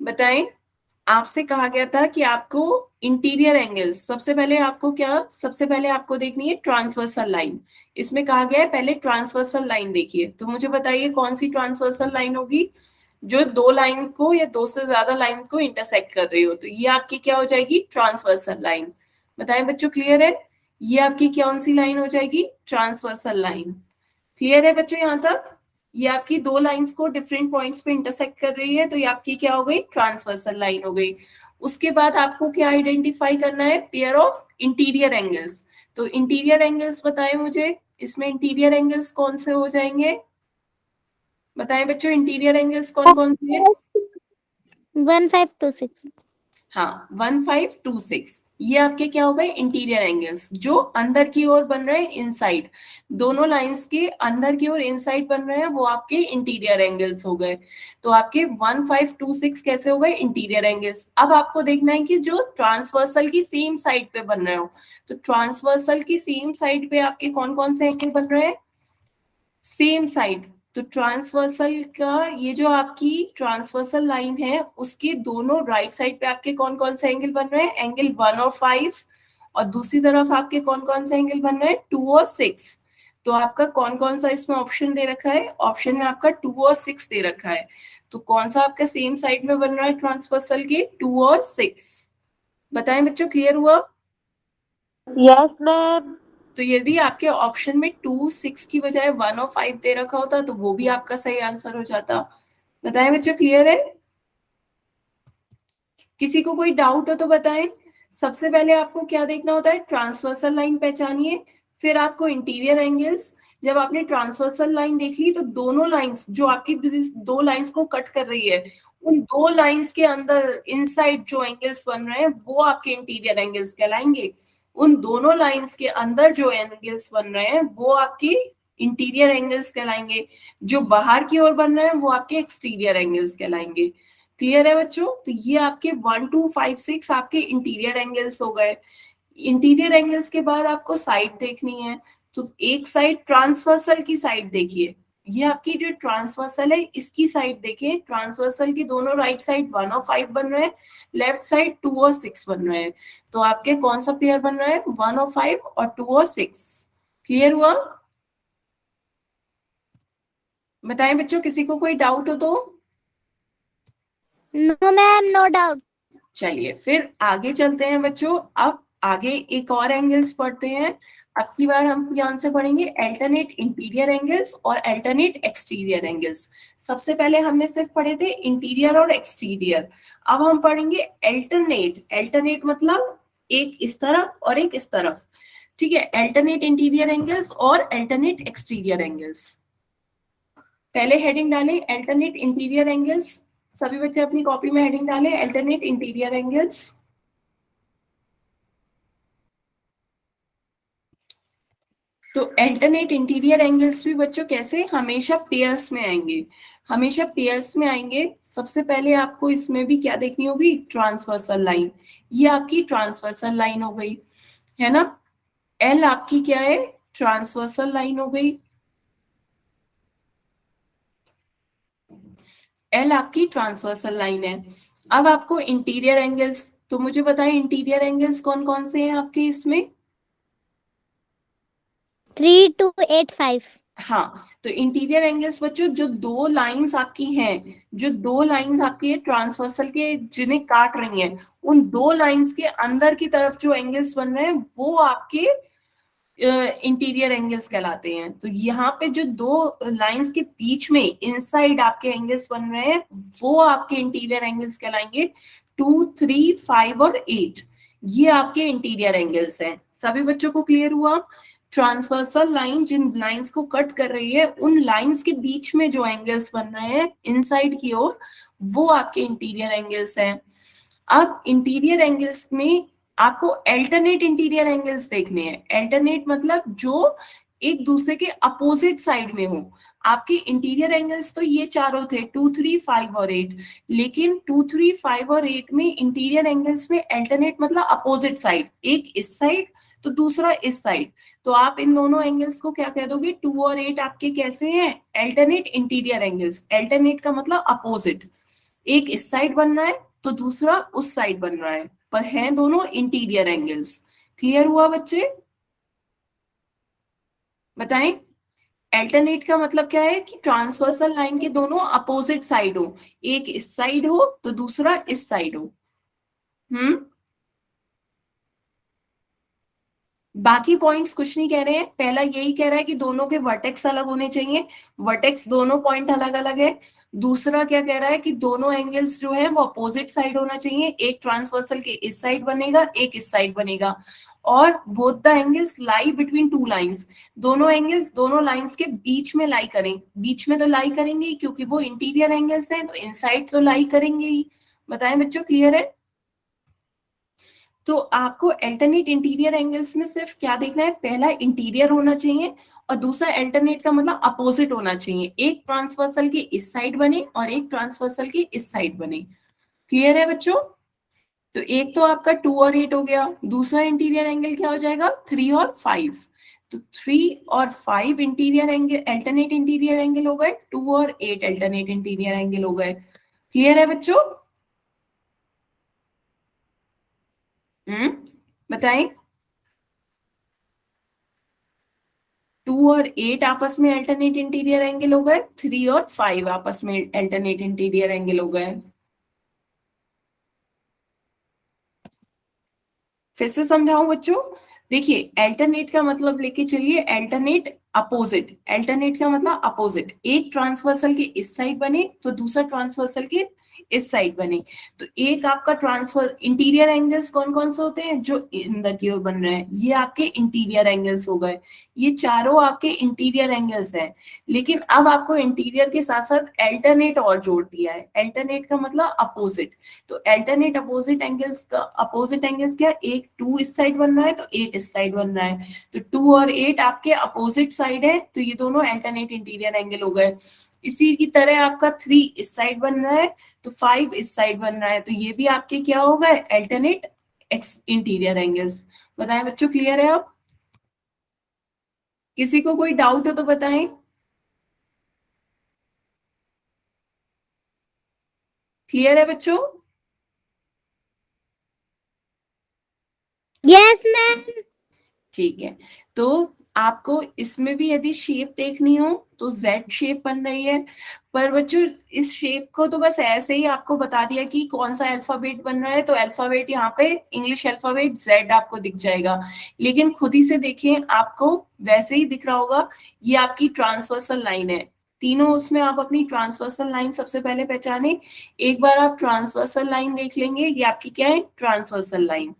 बताएं। आपसे कहा गया था कि आपको इंटीरियर एंगल्स, सबसे पहले आपको देखनी है ट्रांसवर्सल लाइन। इसमें कहा गया है पहले ट्रांसवर्सल लाइन देखिए। तो मुझे बताइए कौन सी ट्रांसवर्सल लाइन होगी जो दो लाइन को या दो से ज्यादा लाइन को इंटरसेक्ट कर रही हो। तो ये आपकी क्या हो जाएगी? Transversal line. बताएं बच्चों, क्लियर है? ये आपकी कौन सी लाइन हो जाएगी? Transversal line. क्लियर है बच्चों यहाँ तक? ये आपकी दो लाइंस को डिफरेंट पॉइंट्स पे इंटरसेक्ट कर रही है, तो ये आपकी क्या हो गई? ट्रांसवर्सल लाइन हो गई। उसके बाद आपको क्या आइडेंटिफाई करना है? Pair of interior angles. तो इंटीरियर एंगल्स बताएं मुझे, इसमें इंटीरियर एंगल्स कौन से हो जाएंगे? बताएं बच्चों, इंटीरियर एंगल्स कौन कौन से हैं? 1526। हाँ, 1526। ये आपके क्या हो गए? इंटीरियर एंगल्स, जो अंदर की ओर बन रहे हैं, इनसाइड। दोनों लाइंस के अंदर की ओर इनसाइड बन रहे हैं, वो आपके इंटीरियर एंगल्स हो गए। तो आपके 1526 कैसे हो गए? Interior angles. अब आपको देखना है कि जो ट्रांसवर्सल की सेम साइड पे बन रहे हो। तो ट्रांसवर्सल की सेम साइड पे आपके कौन कौन से एंगल बन रहे हैं? Same side. तो ट्रांसवर्सल का ये जो आपकी ट्रांसवर्सल लाइन है, उसके दोनों राइट साइड पे आपके कौन कौन से एंगल बन रहे हैं? एंगल 1 और 5। और दूसरी तरफ आपके कौन कौन से एंगल बन रहे हैं? 2 और 6। तो आपका कौन कौन सा इसमें ऑप्शन दे रखा है? ऑप्शन में आपका 2 और 6 दे रखा है। तो कौन सा आपका सेम साइड में बन रहा है ट्रांसवर्सल के? 2 और 6। बताएं बच्चों, क्लियर हुआ? Yes ma'am. तो यदि आपके ऑप्शन में 2, 6 की बजाय 1 और 5 दे रखा होता तो वो भी आपका सही आंसर हो जाता। बताएं बच्चों, क्लियर है? किसी को कोई डाउट हो तो बताएं। सबसे पहले आपको क्या देखना होता है? ट्रांसवर्सल लाइन पहचानिए, फिर आपको इंटीरियर एंगल्स। जब आपने ट्रांसवर्सल लाइन देख ली तो दोनों लाइंस जो आपकी दो लाइंस को कट कर रही है, उन दो लाइंस के अंदर इनसाइड जो एंगल्स बन रहे हैं वो आपके इंटीरियर एंगल्स कहलाएंगे। उन दोनों लाइंस के अंदर जो एंगल्स बन रहे हैं वो आपके इंटीरियर एंगल्स कहलाएंगे। जो बाहर की ओर बन रहे हैं वो आपके एक्सटीरियर एंगल्स कहलाएंगे। क्लियर है बच्चों? तो ये आपके 1, 2, 5, 6 आपके इंटीरियर एंगल्स हो गए। इंटीरियर एंगल्स के बाद आपको साइड देखनी है। तो एक साइड ट्रांसवर्सल की साइड देखिए। ये आपकी जो ट्रांसवर्सल है इसकी साइड देखिए। ट्रांसवर्सल की दोनों राइट साइड 1 और 5 बन रहे हैं, लेफ्ट साइड 2 और 6 बन रहे हैं। तो आपके कौन सा पेयर बन रहा है? 1 और 5 और 2 और 6। क्लियर हुआ? बताएं बच्चों, किसी को कोई डाउट हो तो? No ma'am, no doubt. चलिए फिर आगे चलते हैं बच्चों। अब आगे एक और एंगल्स पढ़ते हैं। अब की बार हम ध्यान से पढ़ेंगे अल्टरनेट इंटीरियर एंगल्स और अल्टरनेट एक्सटीरियर एंगल्स। सबसे पहले हमने सिर्फ पढ़े थे इंटीरियर और एक्सटीरियर। अब हम पढ़ेंगे अल्टरनेट। अल्टरनेट मतलब एक इस तरफ और एक इस तरफ। ठीक है, अल्टरनेट इंटीरियर एंगल्स और अल्टरनेट एक्सटीरियर एंगल्स। पहले हेडिंग डालें अल्टरनेट इंटीरियर एंगल्स। सभी बच्चे अपनी कॉपी में हेडिंग डालें अल्टरनेट इंटीरियर एंगल्स। तो अल्टरनेट इंटीरियर एंगल्स भी बच्चों कैसे? हमेशा पेयर्स में आएंगे, हमेशा पेयर्स में आएंगे। सबसे पहले आपको इसमें भी क्या देखनी होगी? Transversal line. ये आपकी ट्रांसवर्सल लाइन हो गई, है ना? एल आपकी क्या है? ट्रांसवर्सल लाइन हो गई। एल आपकी ट्रांसवर्सल लाइन है। अब आपको इंटीरियर एंगल्स, तो मुझे बताएं इंटीरियर एंगल्स कौन कौन से हैं आपके इसमें? 3285। हाँ, तो इंटीरियर एंगल्स बच्चों जो दो लाइंस आपकी हैं, जो दो लाइंस आपकी ट्रांसवर्सल के जिन्हें काट रही हैं, उन दो लाइंस के अंदर की तरफ जो एंगल्स बन रहे हैं वो आपके इंटीरियर एंगल्स कहलाते हैं। तो यहाँ पे जो दो लाइंस के बीच में इनसाइड आपके एंगल्स बन रहे हैं वो आपके इंटीरियर एंगल्स कहलाएंगे। 2, 3, 5 और 8 ये आपके इंटीरियर एंगल्स हैं। सभी बच्चों को क्लियर हुआ? ट्रांसवर्सल लाइन जिन लाइंस को कट कर रही है, उन लाइंस के बीच में जो एंगल्स बन रहे हैं इनसाइड की ओर, वो आपके इंटीरियर एंगल्स हैं। अब इंटीरियर एंगल्स में आपको अल्टरनेट इंटीरियर एंगल्स देखने हैं। अल्टरनेट मतलब जो एक दूसरे के अपोजिट साइड में हो। आपके इंटीरियर एंगल्स तो ये चारों थे 2, 3, 5 और 8, लेकिन 2, 3, 5 और 8 में इंटीरियर एंगल्स में अल्टरनेट मतलब अपोजिट साइड, एक इस साइड तो दूसरा इस साइड। तो आप इन दोनों एंगल्स को क्या कह दोगे, 2 और 8 आपके कैसे हैं, अल्टरनेट इंटीरियर एंगल्स। अल्टरनेट का मतलब अपोजिट, एक इस साइड बन रहा है तो दूसरा उस साइड बन रहा है, पर हैं दोनों इंटीरियर एंगल्स। क्लियर हुआ बच्चे? बताएं। अल्टरनेट का मतलब क्या है कि ट्रांसवर्सल लाइन के दोनों अपोजिट साइड हो, एक इस साइड हो तो दूसरा इस साइड हो। बाकी पॉइंट्स कुछ नहीं कह रहे हैं, पहला यही कह रहा है कि दोनों के वर्टेक्स अलग होने चाहिए, वर्टेक्स दोनों पॉइंट अलग अलग है। दूसरा क्या कह रहा है कि दोनों एंगल्स जो है वो अपोजिट साइड होना चाहिए, एक ट्रांसवर्सल के इस साइड बनेगा, एक इस साइड बनेगा, और both the angles lie between two lines, दोनों एंगल्स दोनों लाइंस के बीच में लाई करें। बीच में तो लाई करेंगे ही, क्योंकि वो इंटीरियर एंगल्स हैं, तो इनसाइड तो लाई करेंगे ही। बताएं बच्चों, क्लियर है? तो आपको अल्टरनेट इंटीरियर एंगल्स में सिर्फ क्या देखना है, पहला इंटीरियर होना चाहिए और दूसरा अल्टरनेट का मतलब अपोजिट होना चाहिए, एक ट्रांसवर्सल के इस साइड बने और एक ट्रांसवर्सल के इस साइड बने। क्लियर है बच्चों? तो एक तो आपका 2 और 8 हो गया, दूसरा इंटीरियर एंगल क्या हो जाएगा, 3 और 5। तो 3 और 5 interior angle alternate interior angle हो गए, 2 और 8 अल्टरनेट इंटीरियर एंगल हो गए। क्लियर है बच्चों? बताएं। 2 और 8 आपस में अल्टरनेट इंटीरियर एंगल हो गए, 3 और 5 आपस में अल्टरनेट इंटीरियर एंगल हो गए। फिर से समझाऊं बच्चों? देखिए, अल्टरनेट का मतलब लेके चलिए, अल्टरनेट अपोजिट, अल्टरनेट का मतलब अपोजिट, एक ट्रांसवर्सल के इस साइड बने तो दूसरा ट्रांसवर्सल के इस साइड बने। तो एक आपका ट्रांसफर इंटीरियर एंगल्स कौन कौन से होते हैं, जो अंदर की ओर बन रहे हैं, ये आपके इंटीरियर एंगल्स हो गए, ये चारों आपके इंटीरियर एंगल्स हैं। लेकिन अब आपको इंटीरियर के साथ साथ अल्टरनेट और जोड़ दिया है, अल्टरनेट का मतलब अपोजिट। तो अल्टरनेट अपोजिट एंगल्स का अपोजिट एंगल्स क्या, एक 2 इस साइड बन रहा है तो 8 इस साइड बन रहा है, तो 2 और 8 आपके अपोजिट साइड है, तो ये दोनों अल्टरनेट इंटीरियर एंगल हो गए। इसी की तरह आपका 3 इस साइड बन रहा है तो 5 इस साइड बन रहा है, तो ये भी आपके क्या हो गए, अल्टरनेट एक्स इंटीरियर एंगल्स। बताएं बच्चों, क्लियर है? अब किसी को कोई डाउट हो तो बताएं। क्लियर है बच्चों? Yes ma'am. ठीक है। तो आपको इसमें भी यदि शेप देखनी हो तो जेड शेप बन रही है, पर बच्चों इस शेप को तो बस ऐसे ही आपको बता दिया कि कौन सा अल्फाबेट बन रहा है, तो अल्फाबेट यहाँ पे इंग्लिश अल्फाबेट जेड आपको दिख जाएगा, लेकिन खुद ही से देखिए आपको वैसे ही दिख रहा होगा। ये आपकी ट्रांसवर्सल लाइन है, तीनों उसमें आप अपनी ट्रांसवर्सल लाइन सबसे पहले पहचाने। एक बार आप ट्रांसवर्सल लाइन देख लेंगे, ये आपकी क्या है, ट्रांसवर्सल लाइन,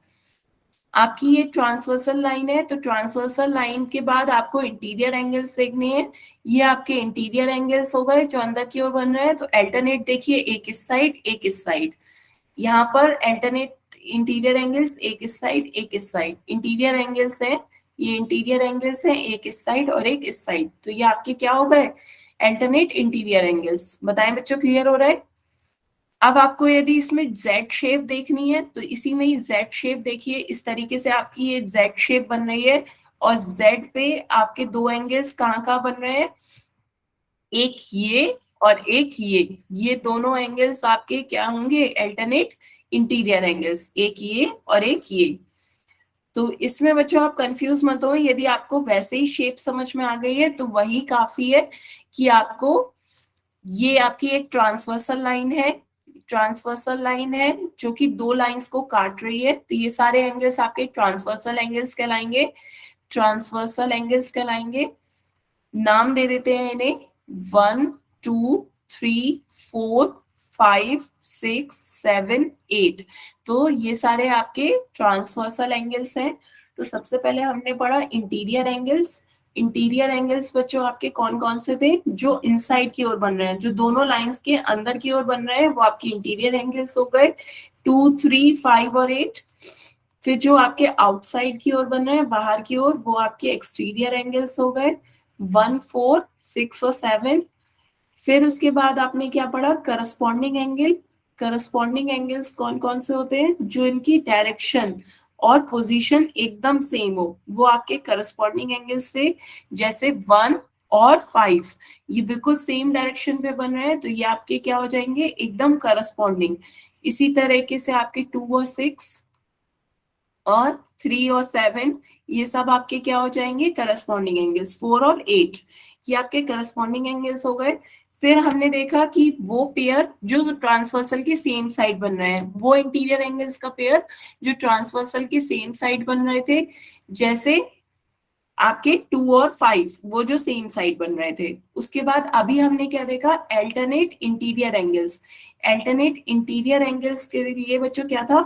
आपकी ये ट्रांसवर्सल लाइन है। तो ट्रांसवर्सल लाइन के बाद आपको इंटीरियर एंगल्स देखने हैं, ये आपके इंटीरियर एंगल्स हो गए जो अंदर की ओर बन रहे हैं। तो अल्टरनेट देखिए, एक इस साइड एक इस साइड, यहाँ पर अल्टरनेट इंटीरियर एंगल्स एक इस साइड एक इस साइड, इंटीरियर एंगल्स हैं, ये इंटीरियर एंगल्स हैं, एक इस साइड और एक इस साइड, तो ये आपके क्या हो गए, अल्टरनेट इंटीरियर एंगल्स। बताएं बच्चों, क्लियर हो रहा है? अब आपको यदि इसमें जेड शेप देखनी है तो इसी में ही जेड शेप देखिए, इस तरीके से आपकी ये जेड शेप बन रही है, और जेड पे आपके दो एंगल्स कहाँ कहाँ बन रहे हैं, एक ये और एक ये दोनों एंगल्स आपके क्या होंगे, अल्टरनेट इंटीरियर एंगल्स, एक ये और एक ये। तो इसमें बच्चों आप कंफ्यूज मत हो, यदि आपको वैसे ही शेप समझ में आ गई है तो वही काफी है कि आपको, ये आपकी एक ट्रांसवर्सल लाइन है, ट्रांसवर्सल लाइन है जो कि दो लाइंस को काट रही है, तो ये सारे एंगल्स आपके ट्रांसवर्सल एंगल्स कहलाएंगे, ट्रांसवर्सल एंगल्स कहलाएंगे। नाम दे देते हैं इन्हें, 1, 2, 3, 4, 5, 6, 7, 8। तो ये सारे आपके ट्रांसवर्सल एंगल्स हैं। तो सबसे पहले हमने पढ़ा इंटीरियर एंगल्स। इंटीरियर एंगल्स बच्चों आपके कौन कौन से थे, जो इनसाइड की ओर बन रहे हैं, जो दोनों लाइंस के अंदर की ओर बन रहे हैं, वो आपके इंटीरियर एंगल्स हो गए, 2, 3, 5 और 8। फिर जो आपके आउटसाइड की ओर बन रहे हैं, बाहर की ओर, वो आपके एक्सटीरियर एंगल्स हो गए 1, 4, 6 और 7। फिर उसके बाद आपने क्या पढ़ा, करस्पॉन्डिंग एंगल। करस्पॉन्डिंग एंगल्स कौन कौन से होते हैं, जो इनकी डायरेक्शन और पोजीशन एकदम सेम हो, वो आपके करस्पॉन्डिंग एंगल्स से। जैसे 1 और 5 ये बिल्कुल सेम डायरेक्शन पे बन रहे हैं, तो ये आपके क्या हो जाएंगे, एकदम करस्पॉन्डिंग। इसी तरीके से आपके 2 और 6 और 3 और 7 ये सब आपके क्या हो जाएंगे, करस्पॉन्डिंग एंगल्स। 4 और 8 ये आपके करस्पॉन्डिंग एंगल्स हो गए। फिर हमने देखा कि वो पेयर जो ट्रांसवर्सल की सेम साइड बन रहे हैं, वो इंटीरियर एंगल्स का पेयर जो ट्रांसवर्सल की सेम साइड बन रहे थे, जैसे आपके 2 और 5 वो जो सेम साइड बन रहे थे। उसके बाद अभी हमने क्या देखा, alternate interior angles. Alternate interior angles के लिए बच्चों क्या था,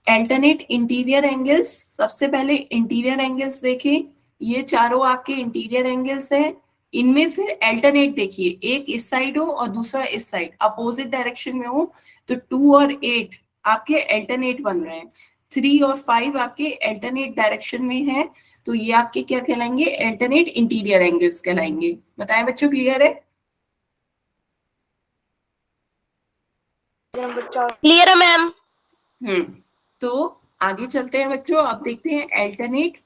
अल्टरनेट इंटीरियर एंगल्स, सबसे पहले इंटीरियर एंगल्स देखें, ये चारों आपके इंटीरियर एंगल्स हैं। इनमें फिर अल्टरनेट देखिए, एक इस साइड हो और दूसरा इस साइड, अपोजिट डायरेक्शन में हो, तो 2 और 8 आपके अल्टरनेट बन रहे हैं। 3 और 5 आपके अल्टरनेट डायरेक्शन में है, तो ये आपके क्या कहलाएंगे, अल्टरनेट इंटीरियर एंगल्स कहलाएंगे। बताएं बच्चों, क्लियर है? क्लियर है मैम। तो आगे चलते हैं बच्चों, अब देखते हैं alternate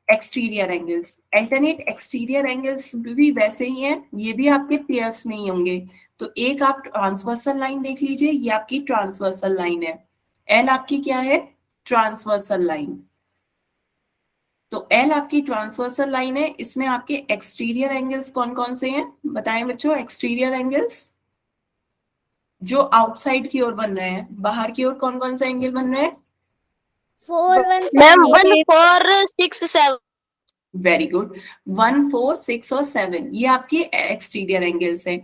exterior angles. Alternate exterior angles भी वैसे ही हैं, ये भी आपके पेयर्स में ही होंगे। तो एक आप ट्रांसवर्सल लाइन देख लीजिए, ये आपकी ट्रांसवर्सल लाइन है। एल आपकी क्या है, ट्रांसवर्सल लाइन। तो एल आपकी ट्रांसवर्सल लाइन है, इसमें आपके एक्सटीरियर एंगल्स कौन कौन से हैं, बताएं बच्चों। एक्सटीरियर एंगल्स जो आउटसाइड की ओर बन रहे हैं, बाहर की ओर कौन कौन सा एंगल बन रहे हैं? 4, 1, मैम 7, 1, 4, 6, 7। Very good. 1, 4, 6 और 7 ये आपके एक्सटीरियर एंगल्स हैं।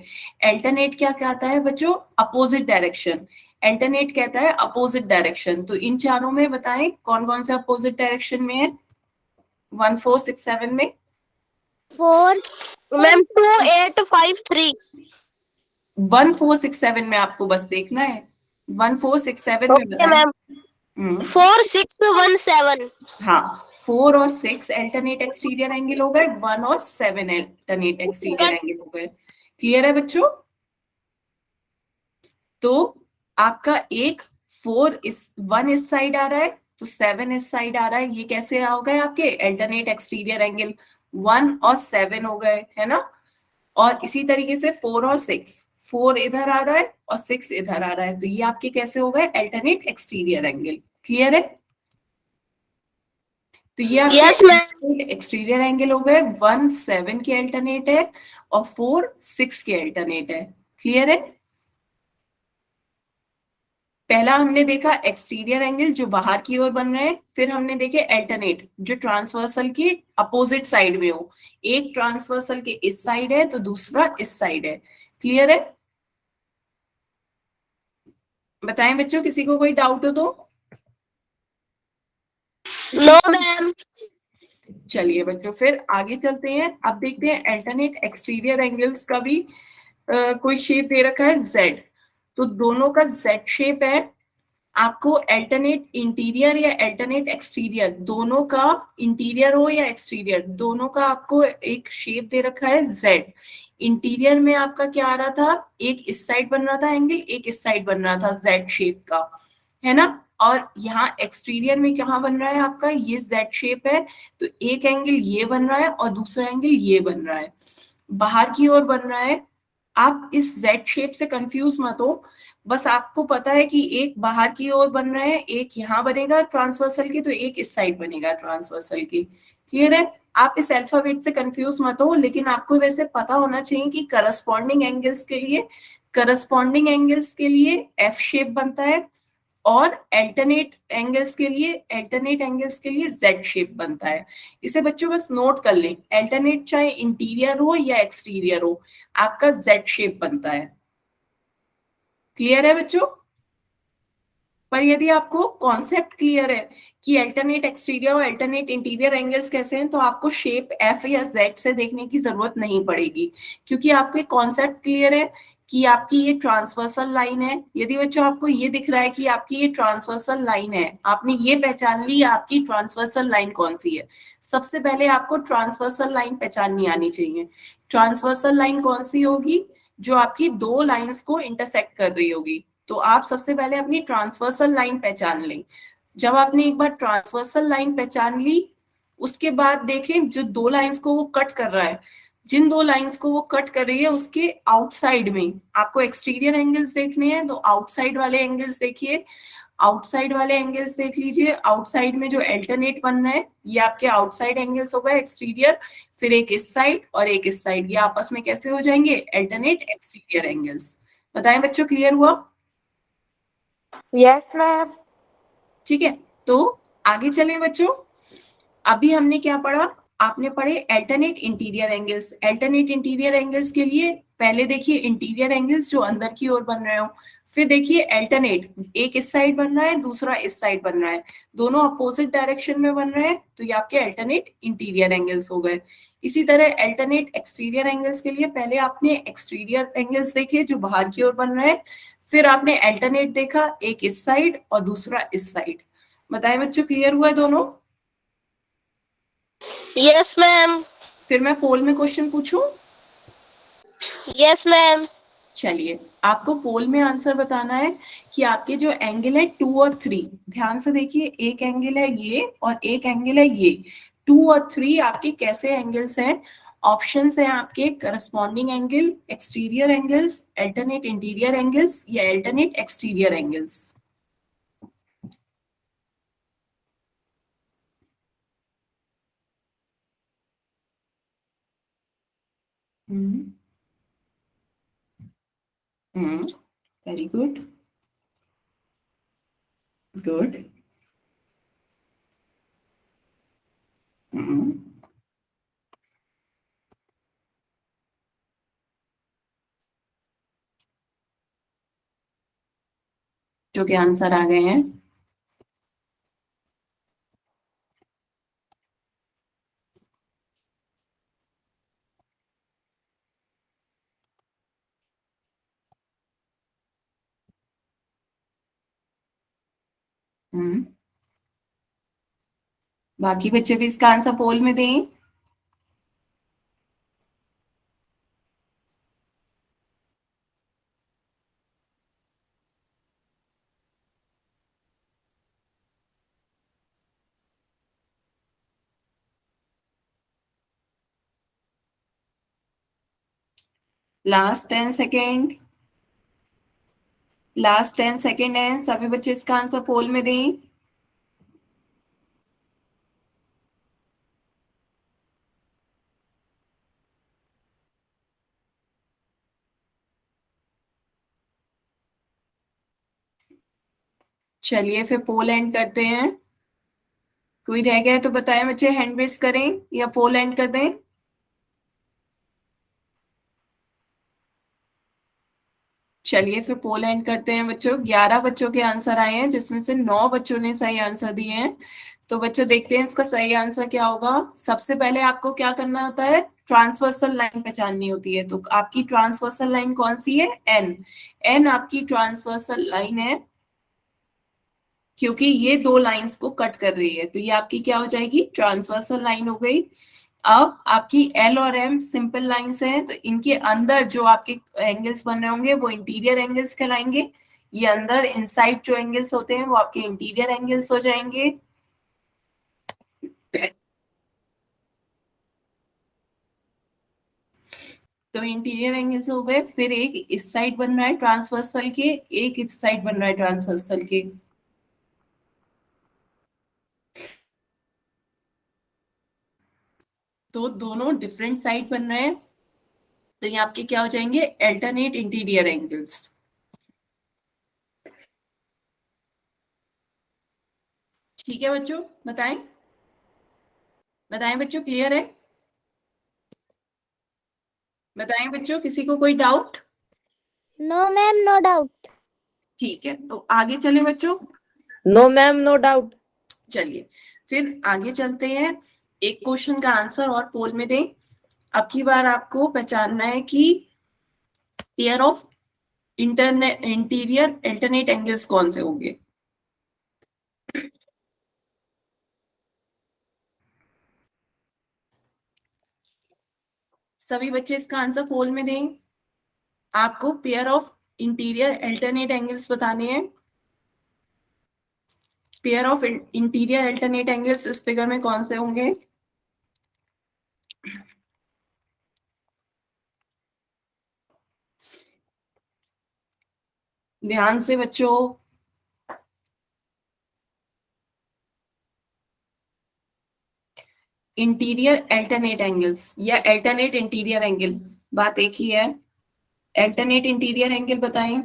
अल्टरनेट क्या कहता है बच्चों, अपोजिट डायरेक्शन। अल्टरनेट कहता है अपोजिट डायरेक्शन। तो इन चारों में बताएं कौन कौन से अपोजिट डायरेक्शन में है 1, 4, 6, 7 में? 4, मैम 2, 8, 5, 3। 1, 4, 6, 7 में आपको बस देखना है, 1, 4, 6, 7 में ओके बताएं। मैम। 4, 6, 1, 7। हाँ, 4 और 6 अल्टरनेट एक्सटीरियर एंगल हो गए, 1 और 7 अल्टरनेट एक्सटीरियर एंगल हो गए। क्लियर है बच्चों? तो आपका एक 4 इस 1 इस साइड आ रहा है, तो 7 इस साइड आ रहा है, ये कैसे हो गए आपके अल्टरनेट एक्सटीरियर एंगल, 1 और 7 हो गए, है ना। और इसी तरीके से 4 और 6, 4 इधर आ रहा है और 6 इधर आ रहा है, तो ये आपके कैसे हो गए, अल्टरनेट एक्सटीरियर एंगल। क्लियर है? तो ये यस मैम। आपके एक्सटीरियर एंगल हो गए, 1 7 के अल्टरनेट है और 4 6 के अल्टरनेट है। क्लियर है? पहला हमने देखा एक्सटीरियर एंगल जो बाहर की ओर बन रहे हैं, फिर हमने देखे अल्टरनेट जो ट्रांसवर्सल की अपोजिट साइड में हो, एक ट्रांसवर्सल के इस साइड है तो दूसरा इस साइड है। क्लियर है? बताएं बच्चों, किसी को कोई डाउट हो तो? No ma'am. चलिए बच्चों, फिर आगे चलते हैं। अब देखते हैं अल्टरनेट एक्सटीरियर एंगल्स का भी कोई शेप दे रखा है जेड, तो दोनों का जेड शेप है। आपको अल्टरनेट इंटीरियर या अल्टरनेट एक्सटीरियर, दोनों का, इंटीरियर हो या एक्सटीरियर, दोनों का आपको एक शेप दे रखा है जेड। इंटीरियर में आपका क्या आ रहा था, एक इस साइड बन रहा था एंगल, एक इस साइड बन रहा था जेड शेप का, है ना। और यहाँ एक्सटीरियर में कहाँ बन रहा है आपका, ये जेड शेप है, तो एक एंगल ये बन रहा है और दूसरा एंगल ये बन रहा है, बाहर की ओर बन रहा है। आप इस जेड शेप से कंफ्यूज मत हो, बस आपको पता है कि एक बाहर की ओर बन रहा है, एक यहाँ बनेगा ट्रांसवर्सल की, तो एक इस साइड बनेगा ट्रांसवर्सल की। क्लियर है? आप इस अल्फाबेट से कंफ्यूज मत हो, लेकिन आपको वैसे पता होना चाहिए कि करस्पॉन्डिंग एंगल्स के लिए एफ शेप बनता है और अल्टरनेट एंगल्स के लिए जेड शेप बनता है। इसे बच्चों बस नोट कर लें, अल्टरनेट चाहे इंटीरियर हो या एक्सटीरियर हो, आपका जेड शेप बनता है। क्लियर है बच्चों? पर यदि आपको कॉन्सेप्ट क्लियर है कि अल्टरनेट एक्सटीरियर और अल्टरनेट इंटीरियर एंगल्स कैसे हैं, तो आपको शेप एफ या जेड से देखने की जरूरत नहीं पड़ेगी, क्योंकि आपको एक कॉन्सेप्ट क्लियर है कि आपकी ये ट्रांसवर्सल लाइन है। यदि बच्चों आपको ये दिख रहा है कि आपकी ये ट्रांसवर्सल लाइन है, आपने ये पहचान ली आपकी ट्रांसवर्सल लाइन कौन सी है। सबसे पहले आपको ट्रांसवर्सल लाइन पहचाननी आनी चाहिए। ट्रांसवर्सल लाइन कौन सी होगी, जो आपकी दो लाइंस को इंटरसेक्ट कर रही होगी। तो आप सबसे पहले अपनी ट्रांसवर्सल लाइन पहचान लें। जब आपने एक बार ट्रांसवर्सल लाइन पहचान ली, उसके बाद देखें जो दो लाइंस को वो कट कर रहा है, जिन दो लाइंस को वो कट कर रही है उसके आउटसाइड में आपको एक्सटीरियर एंगल्स देखने हैं, तो आउटसाइड वाले एंगल्स देखिए। आउटसाइड वाले एंगल्स देख लीजिए। आउटसाइड में जो अल्टरनेट बन रहे हैं ये आपके आउटसाइड एंगल्स हो गए एक्सटीरियर, फिर एक इस साइड और एक इस साइड, ये आपस में कैसे हो जाएंगे, अल्टरनेट एक्सटीरियर एंगल्स। बताएं बच्चों, क्लियर हुआ? Yes ma'am. ठीक है, तो आगे चलें बच्चों। अभी हमने क्या पढ़ा, आपने पढ़े alternate interior angles. Alternate interior angles के लिए पहले देखिए इंटीरियर एंगल्स जो अंदर की ओर बन रहे हो, फिर देखिए अल्टरनेट, एक इस साइड बन रहा है दूसरा इस साइड बन रहा है, दोनों अपोजिट डायरेक्शन में बन रहे हैं, तो ये आपके अल्टरनेट इंटीरियर एंगल्स हो गए। इसी तरह अल्टरनेट एक्सटीरियर एंगल्स के लिए पहले आपने एक्सटीरियर एंगल्स देखे जो बाहर की ओर बन रहे हैं, फिर आपने अल्टरनेट देखा, एक इस साइड और दूसरा इस साइड। बताएं बच्चों, क्लियर हुआ है दोनों? Yes ma'am. फिर मैं पोल में क्वेश्चन पूछूं? Yes ma'am. चलिए, आपको पोल में आंसर बताना है कि आपके जो एंगल है 2 और 3, ध्यान से देखिए, एक एंगल है ये और एक एंगल है ये। 2 और 3 आपके कैसे एंगल्स हैं? ऑप्शंस हैं आपके corresponding angle, exterior angles, alternate interior angles या alternate exterior angles. Very good, good. जो के आंसर आ गए हैं। बाकी बच्चे भी इसका आंसर पोल में दें। लास्ट 10 सेकेंड, लास्ट 10 सेकेंड है, सभी बच्चे इसका आंसर पोल में दें। चलिए फिर पोल एंड करते हैं। कोई रह गया है तो बताएं बच्चे, हैंड रेस करें या पोल एंड कर दें। चलिए फिर पोल एंड करते हैं बच्चों। 11 बच्चों के आंसर आए हैं जिसमें से 9 बच्चों ने सही आंसर दिए हैं। तो बच्चों देखते हैं इसका सही आंसर क्या होगा। सबसे पहले आपको क्या करना होता है, ट्रांसवर्सल लाइन पहचाननी होती है। तो आपकी ट्रांसवर्सल लाइन कौन सी है, एन। एन आपकी ट्रांसवर्सल लाइन है क्योंकि ये दो लाइंस को कट कर रही है, तो ये आपकी क्या हो जाएगी, ट्रांसवर्सल लाइन हो गई। अब आपकी एल और एम सिंपल लाइंस हैं, तो इनके अंदर जो आपके एंगल्स बन रहे होंगे वो इंटीरियर एंगल्स कहलाएंगे। ये अंदर इनसाइड जो एंगल्स होते हैं वो आपके इंटीरियर एंगल्स हो जाएंगे। तो इंटीरियर एंगल्स हो गए। फिर एक इस साइड बन रहा है ट्रांसवर्सल के, एक इस साइड बन रहा है ट्रांसवर्सल के। तो दोनों डिफरेंट साइड बन रहे हैं, तो ये आपके क्या हो जाएंगे, अल्टरनेट इंटीरियर एंगल्स। ठीक है बच्चों, बताएं, बताएं बच्चों, क्लियर है? बताएं बच्चों, किसी को कोई doubt? No ma'am, no doubt. ठीक है, तो आगे चले बच्चों। No ma'am, no doubt. चलिए फिर आगे चलते हैं। एक क्वेश्चन का आंसर और पोल में दें। अब की बार आपको पहचानना है कि pair of interior alternate angles कौन से होंगे? सभी बच्चे इसका आंसर पोल में दें। आपको pair of interior alternate angles बताने हैं। Pair of interior alternate angles इस फिगर में कौन से होंगे? ध्यान से बच्चों, इंटीरियर अल्टरनेट एंगल्स या अल्टरनेट इंटीरियर एंगल, बात एक ही है। अल्टरनेट इंटीरियर एंगल बताएं।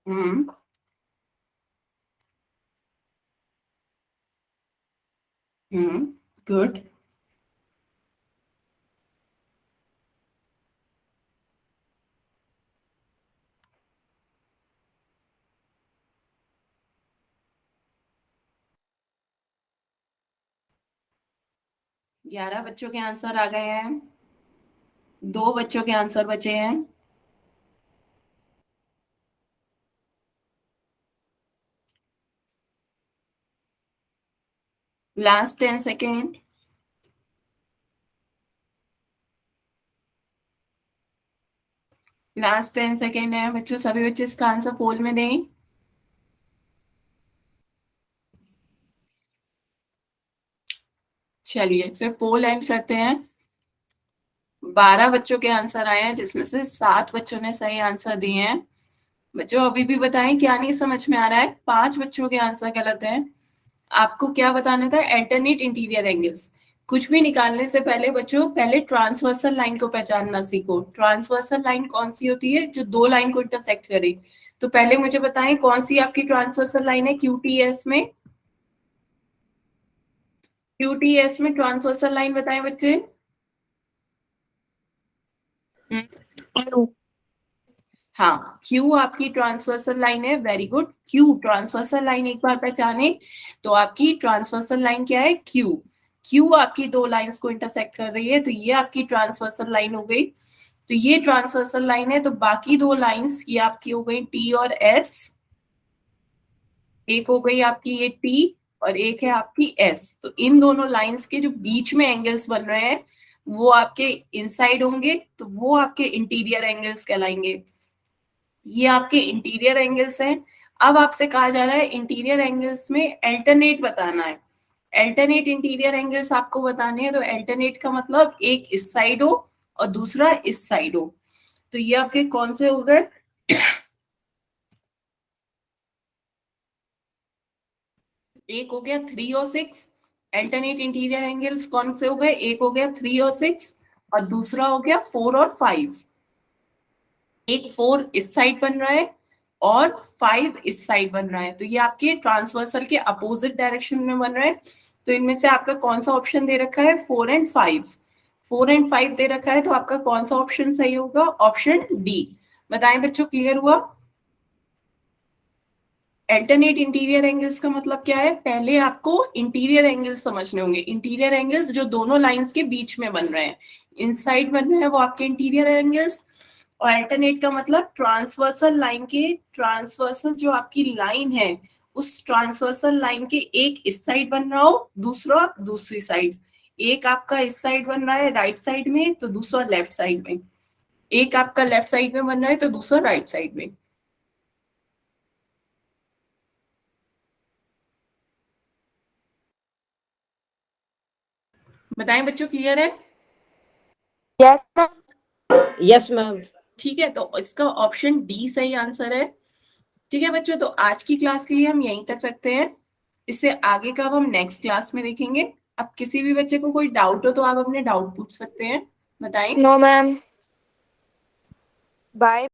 हम्म, गुड। ग्यारह बच्चों के आंसर आ गए हैं, 2 बच्चों के आंसर बचे हैं। Last 10 second. लास्ट 10 सेकेंड है बच्चों, सभी बच्चे इसका आंसर पोल में दें। चलिए फिर पोल एंड करते हैं। 12 बच्चों के आंसर आए हैं, जिसमें से 7 बच्चों ने सही आंसर दिए हैं। बच्चों अभी भी बताएं क्या नहीं समझ में आ रहा है? 5 बच्चों के आंसर गलत हैं। आपको क्या बताना था? Alternate interior angles. कुछ भी निकालने से पहले बच्चों, पहले ट्रांसवर्सल लाइन को पहचानना सीखो। ट्रांसवर्सल लाइन कौन सी होती है? जो 2 लाइन को इंटरसेक्ट करे। तो पहले मुझे बताएं कौन सी आपकी ट्रांसवर्सल लाइन है क्यूटीएस में? क्यूटीएस में ट्रांसवर्सल लाइन बताएं बच्चे। हाँ, क्यू आपकी ट्रांसवर्सल लाइन है। Very good, Q transversal line एक बार पहचाने तो आपकी ट्रांसवर्सल लाइन क्या है? क्यू। क्यू आपकी 2 लाइंस को इंटरसेक्ट कर रही है, तो ये आपकी ट्रांसवर्सल लाइन हो गई। तो ये ट्रांसवर्सल लाइन है, तो बाकी 2 लाइंस ये आपकी हो गई टी और एस। एक हो गई आपकी ये टी और एक है आपकी एस। तो इन दोनों लाइंस के जो बीच में एंगल्स बन रहे हैं वो आपके इनसाइड होंगे, तो वो आपके इंटीरियर एंगल्स कहलाएंगे। ये आपके इंटीरियर एंगल्स हैं। अब आपसे कहा जा रहा है इंटीरियर एंगल्स में अल्टरनेट बताना है। अल्टरनेट इंटीरियर एंगल्स आपको बताने हैं, तो अल्टरनेट का मतलब एक इस साइड हो और दूसरा इस साइड हो। तो ये आपके कौन से हो गए? एक हो गया 3 और 6। अल्टरनेट इंटीरियर एंगल्स कौन से हो गए? एक हो गया 3 और 6 और दूसरा हो गया 4 और 5। एक 4 इस साइड बन रहा है और 5 इस साइड बन रहा है, तो ये आपके ट्रांसवर्सल के अपोजिट डायरेक्शन में बन रहा है। तो इनमें से आपका कौन सा ऑप्शन दे रखा है? 4 एंड 5। 4 एंड 5 दे रखा है, तो आपका कौन सा ऑप्शन सही होगा? Option D. बताएं बच्चों, क्लियर हुआ? अल्टरनेट इंटीरियर एंगल्स का मतलब क्या है? पहले आपको इंटीरियर एंगल्स समझने होंगे। इंटीरियर एंगल्स जो दोनों लाइंस के बीच में बन रहे हैं, इनसाइड बन रहे हैं, वो आपके इंटीरियर एंगल्स। और अल्टरनेट का मतलब ट्रांसवर्सल लाइन के, ट्रांसवर्सल जो आपकी लाइन है उस ट्रांसवर्सल लाइन के एक इस साइड बन रहा हो, दूसरा दूसरी साइड। एक आपका इस साइड बन रहा है राइट साइड में, तो दूसरा लेफ्ट साइड में। एक आपका लेफ्ट साइड में बन रहा है तो दूसरा राइट साइड में। बताएं बच्चों, क्लियर है? Yes, ma'am. Yes, ma'am. ठीक है, तो इसका ऑप्शन डी सही आंसर है। ठीक है बच्चों, तो आज की क्लास के लिए हम यहीं तक रखते हैं। इससे आगे का अब हम नेक्स्ट क्लास में देखेंगे। अब किसी भी बच्चे को कोई डाउट हो तो आप अपने डाउट पूछ सकते हैं। बताएं। No, ma'am. Bye.